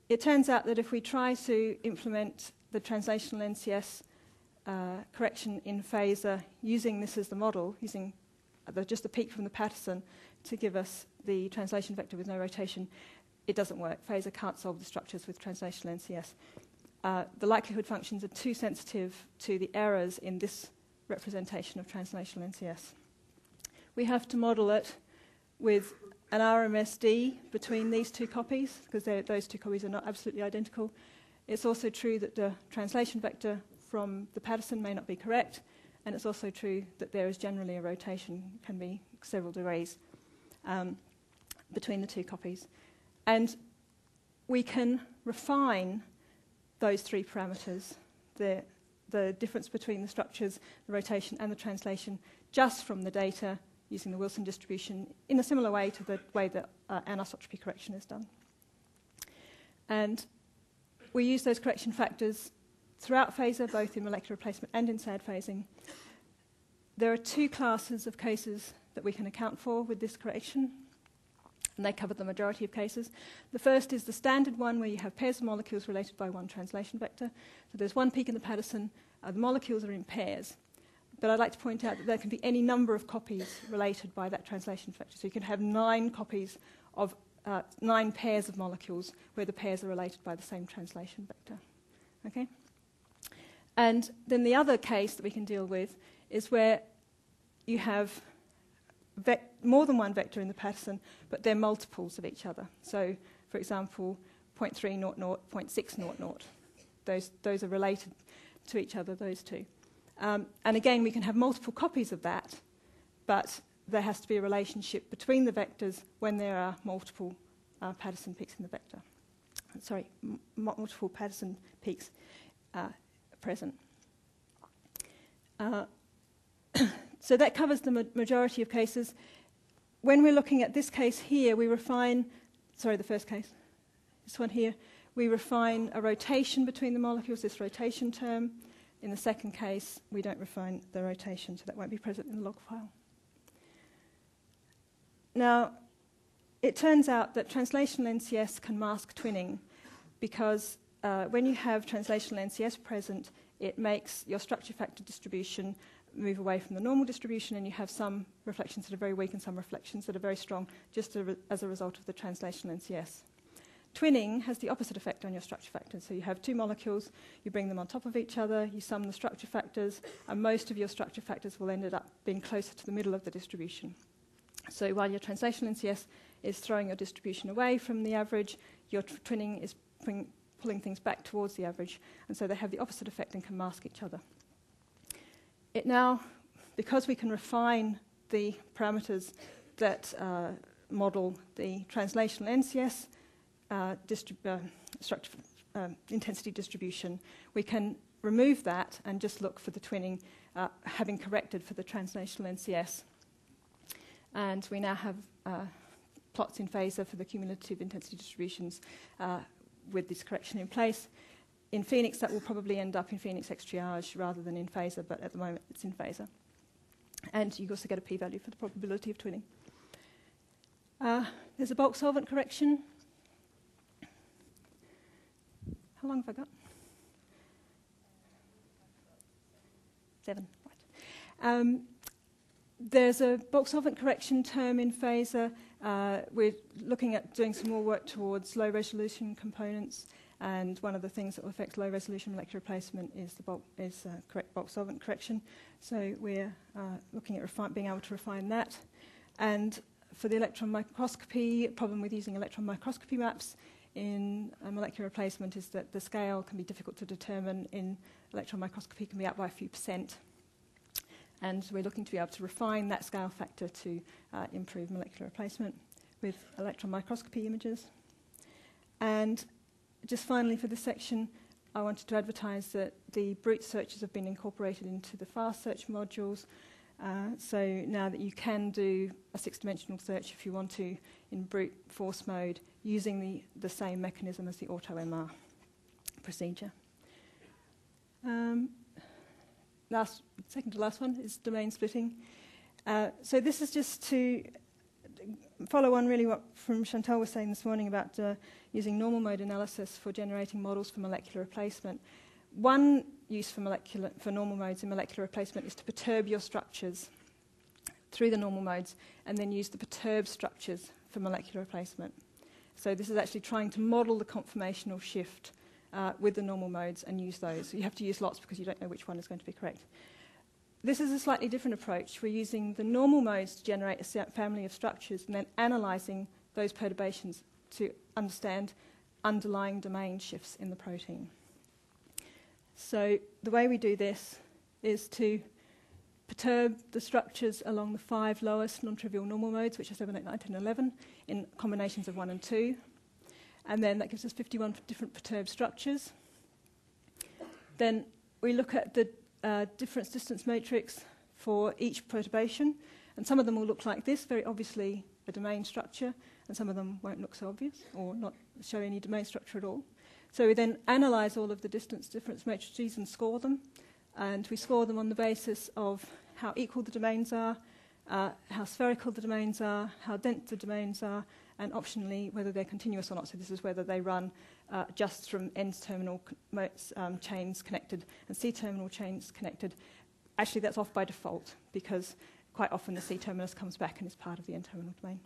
it turns out that if we try to implement the translational NCS correction in Phaser using this as the model, using just the peak from the Patterson to give us the translation vector with no rotation, it doesn't work. Phaser can't solve the structures with translational NCS. The likelihood functions are too sensitive to the errors in this representation of translational NCS. We have to model it with an RMSD between these two copies, because those two copies are not absolutely identical. It's also true that the translation vector from the Patterson may not be correct, and it's also true that there is generally a rotation, can be several degrees, between the two copies. And we can refine those three parameters, the difference between the structures, the rotation and the translation, just from the data using the Wilson distribution in a similar way to the way that anisotropy correction is done. And we use those correction factors throughout Phaser, both in molecular replacement and in SAD phasing. There are two classes of cases that we can account for with this correction, and they cover the majority of cases. The first is the standard one, where you have pairs of molecules related by one translation vector. So there's one peak in the Patterson, the molecules are in pairs. But I'd like to point out that there can be any number of copies related by that translation vector. So you can have 9 copies of 9 pairs of molecules where the pairs are related by the same translation vector. Okay? And then the other case that we can deal with is where you have more than one vector in the pattern, but they're multiples of each other. So, for example, 0.300, 0.600. Those are related to each other, those two. And again, we can have multiple copies of that, but there has to be a relationship between the vectors when there are multiple Patterson peaks in the vector. Sorry, multiple Patterson peaks present. So that covers the majority of cases. When we're looking at this case here, we refine, sorry, the first case, this one here, we refine a rotation between the molecules, this rotation term. In the second case, we don't refine the rotation, so that won't be present in the log file. Now, it turns out that translational NCS can mask twinning because when you have translational NCS present, it makes your structure factor distribution move away from the normal distribution, and you have some reflections that are very weak and some reflections that are very strong just as a result of the translational NCS. Twinning has the opposite effect on your structure factors. So you have two molecules, you bring them on top of each other, you sum the structure factors, and most of your structure factors will end up being closer to the middle of the distribution. So while your translational NCS is throwing your distribution away from the average, your twinning is pulling things back towards the average, and so they have the opposite effect and can mask each other. It now, because we can refine the parameters that model the translational NCS intensity distribution, we can remove that and just look for the twinning, having corrected for the translational NCS. And we now have plots in phasor for the cumulative intensity distributions with this correction in place. In Phoenix, that will probably end up in Phoenix X triage rather than in phasor, but at the moment it's in phasor. And you also get a p-value for the probability of twinning. There's a bulk solvent correction. How long have I got? 7, right. There's a bulk solvent correction term in phasor. We're looking at doing some more work towards low resolution components, and one of the things that will affect low resolution molecular replacement is correct bulk solvent correction. So we're looking at being able to refine that. And for the electron microscopy, problem with using electron microscopy maps in molecular replacement is that the scale can be difficult to determine. In electron microscopy, can be up by a few %. And we're looking to be able to refine that scale factor to improve molecular replacement with electron microscopy images. And just finally for this section, I wanted to advertise that the brute searches have been incorporated into the fast search modules. So now that you can do a 6-dimensional search if you want to in brute force mode using the same mechanism as the auto-MR procedure. Second to last one is domain splitting. So this is just to follow on really what from Chantal was saying this morning about using normal mode analysis for generating models for molecular replacement. One use for normal modes in molecular replacement is to perturb your structures through the normal modes and then use the perturbed structures for molecular replacement. So this is actually trying to model the conformational shift with the normal modes and use those. You have to use lots because you don't know which one is going to be correct. This is a slightly different approach. We're using the normal modes to generate a family of structures and then analysing those perturbations to understand underlying domain shifts in the protein. So the way we do this is to perturb the structures along the 5 lowest non-trivial normal modes, which are 7, 8, 9, 10, 11, in combinations of 1 and 2. And then that gives us 51 different perturbed structures. Then we look at the difference distance matrix for each perturbation, and some of them will look like this, very obviously a domain structure, and some of them won't look so obvious or not show any domain structure at all. So we then analyse all of the distance difference matrices and score them, and we score them on the basis of how equal the domains are, how spherical the domains are, how dense the domains are, and optionally whether they're continuous or not. So this is whether they run just from N-terminal chains connected and C-terminal chains connected. Actually, that's off by default because quite often the C-terminus comes back and is part of the N-terminal domain.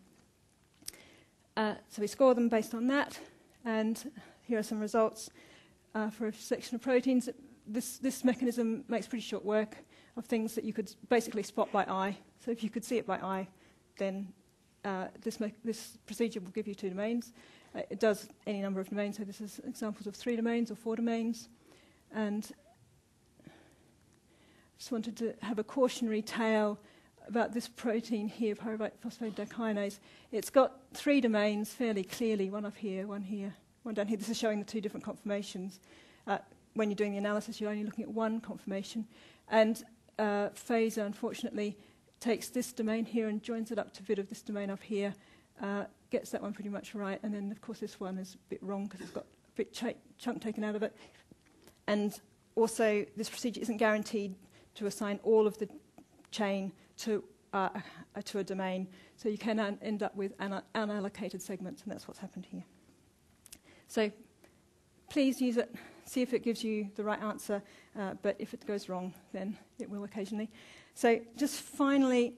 So we score them based on that, and here are some results for a section of proteins. This mechanism makes pretty short work of things that you could basically spot by eye So if you could see it by eye, then this procedure will give you 2 domains. It does any number of domains, so this is examples of 3 domains or 4 domains. And just wanted to have a cautionary tale about this protein here, pyruvate phosphate dekinase. It's got 3 domains fairly clearly, one up here, one down here. This is showing the 2 different conformations. When you're doing the analysis, you're only looking at one conformation. And Phaser, unfortunately, takes this domain here and joins it up to a bit of this domain up here, gets that one pretty much right, and then, of course, this one is a bit wrong because it's got a bit chunk taken out of it. And also, this procedure isn't guaranteed to assign all of the chain to a domain, so you can end up with unallocated segments, and that's what's happened here. So please use it, see if it gives you the right answer, but if it goes wrong, then it will occasionally. So just finally,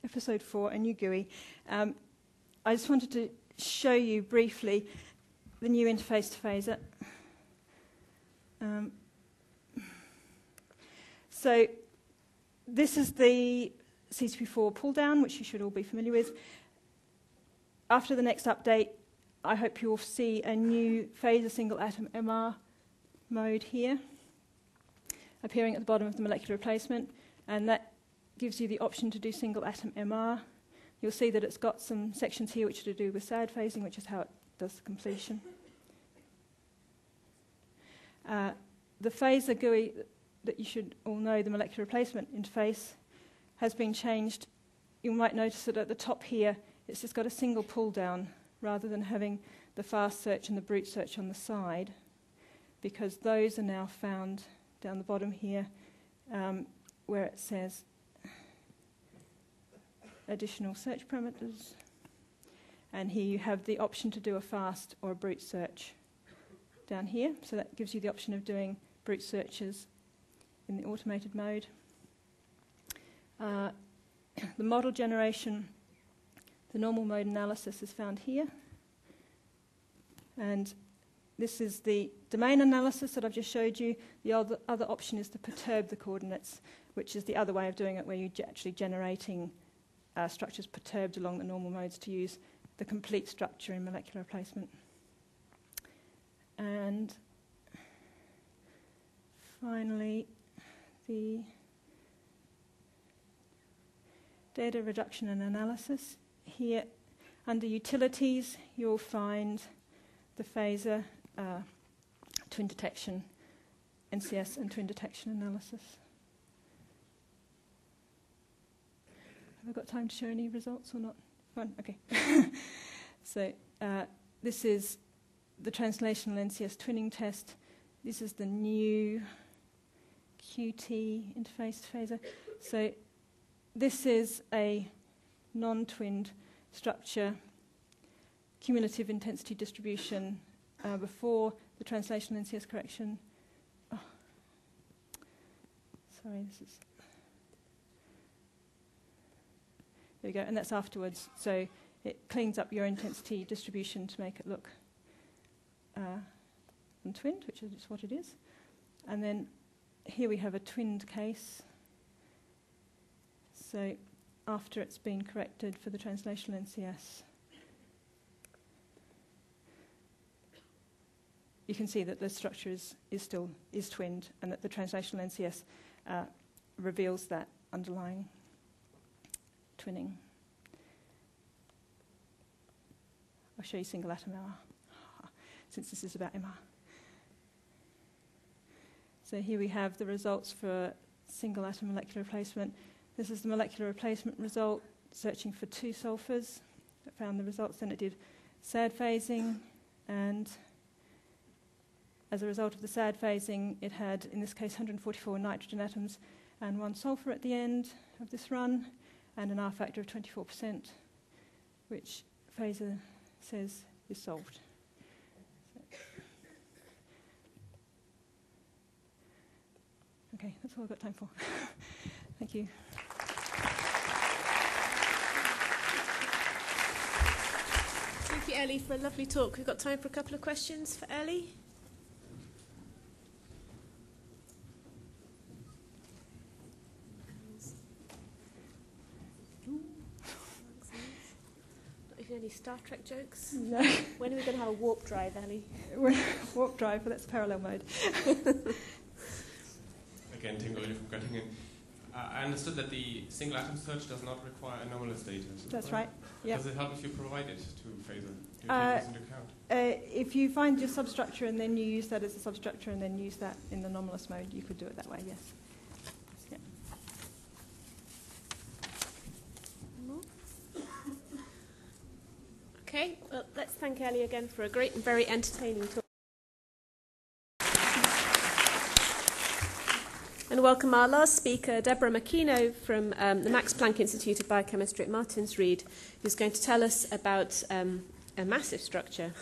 episode 4, a new GUI. I just wanted to show you briefly the new interface to Phaser. So this is the CCP4 pull-down, which you should all be familiar with. After the next update, I hope you'll see a new Phaser single-atom MR mode here, appearing at the bottom of the molecular replacement, and that gives you the option to do single-atom MR. You'll see that it's got some sections here which are to do with SAD phasing, which is how it does the completion. The Phaser GUI that you should all know, the molecular replacement interface, has been changed. You might notice that at the top here, it's just got a single pull-down rather than having the fast search and the brute search on the side, because those are now found down the bottom here, where it says additional search parameters. And here you have the option to do a fast or a brute search down here. So that gives you the option of doing brute searches in the automated mode. The model generation, the normal mode analysis is found here. And this is the domain analysis that I've just showed you. The other option is to perturb the coordinates, which is the other way of doing it, where you're actually generating structures perturbed along the normal modes to use the complete structure in molecular replacement. And finally, the data reduction and analysis. Here, under utilities, you'll find the Phaser twin detection, NCS and twin detection analysis. Have I got time to show any results or not? Fine, okay. So this is the translational NCS twinning test. This is the new QT interface to Phaser. So this is a non-twinned structure, cumulative intensity distribution before the translational NCS correction. Oh. Sorry, this is... There we go, and that's afterwards. So it cleans up your intensity distribution to make it look untwinned, which is what it is. And then here we have a twinned case. So after it's been corrected for the translational NCS, you can see that the structure is twinned, and that the translational NCS reveals that underlying twinning. I'll show you single atom MR, since this is about MR. So here we have the results for single atom molecular replacement. This is the molecular replacement result, searching for 2 sulfurs. It found the results, then it did SAD phasing, and as a result of the SAD phasing, it had, in this case, 144 nitrogen atoms and 1 sulfur at the end of this run, and an R factor of 24%, which Phaser says is solved. Okay, that's all I've got time for. Thank you. Thank you, Ellie, for a lovely talk. We've got time for a couple of questions for Ellie. making any Star Trek jokes? No. When are we going to have a warp drive, Ellie? Warp drive, but that's parallel mode. Again, Tingle from Göttingen. I understood that the single atom search does not require anomalous data. That's right. Yep. Does it help if you provide it to Phaser? Do you take this into account? If you find your substructure and then you use that as a substructure and then use that in the anomalous mode, you could do it that way, yes. Yep. Okay, well, let's thank Ellie again for a great and very entertaining talk. And welcome our last speaker, Deborah Makino from the Max Planck Institute of Biochemistry at Martinsried, who's going to tell us about a massive structure.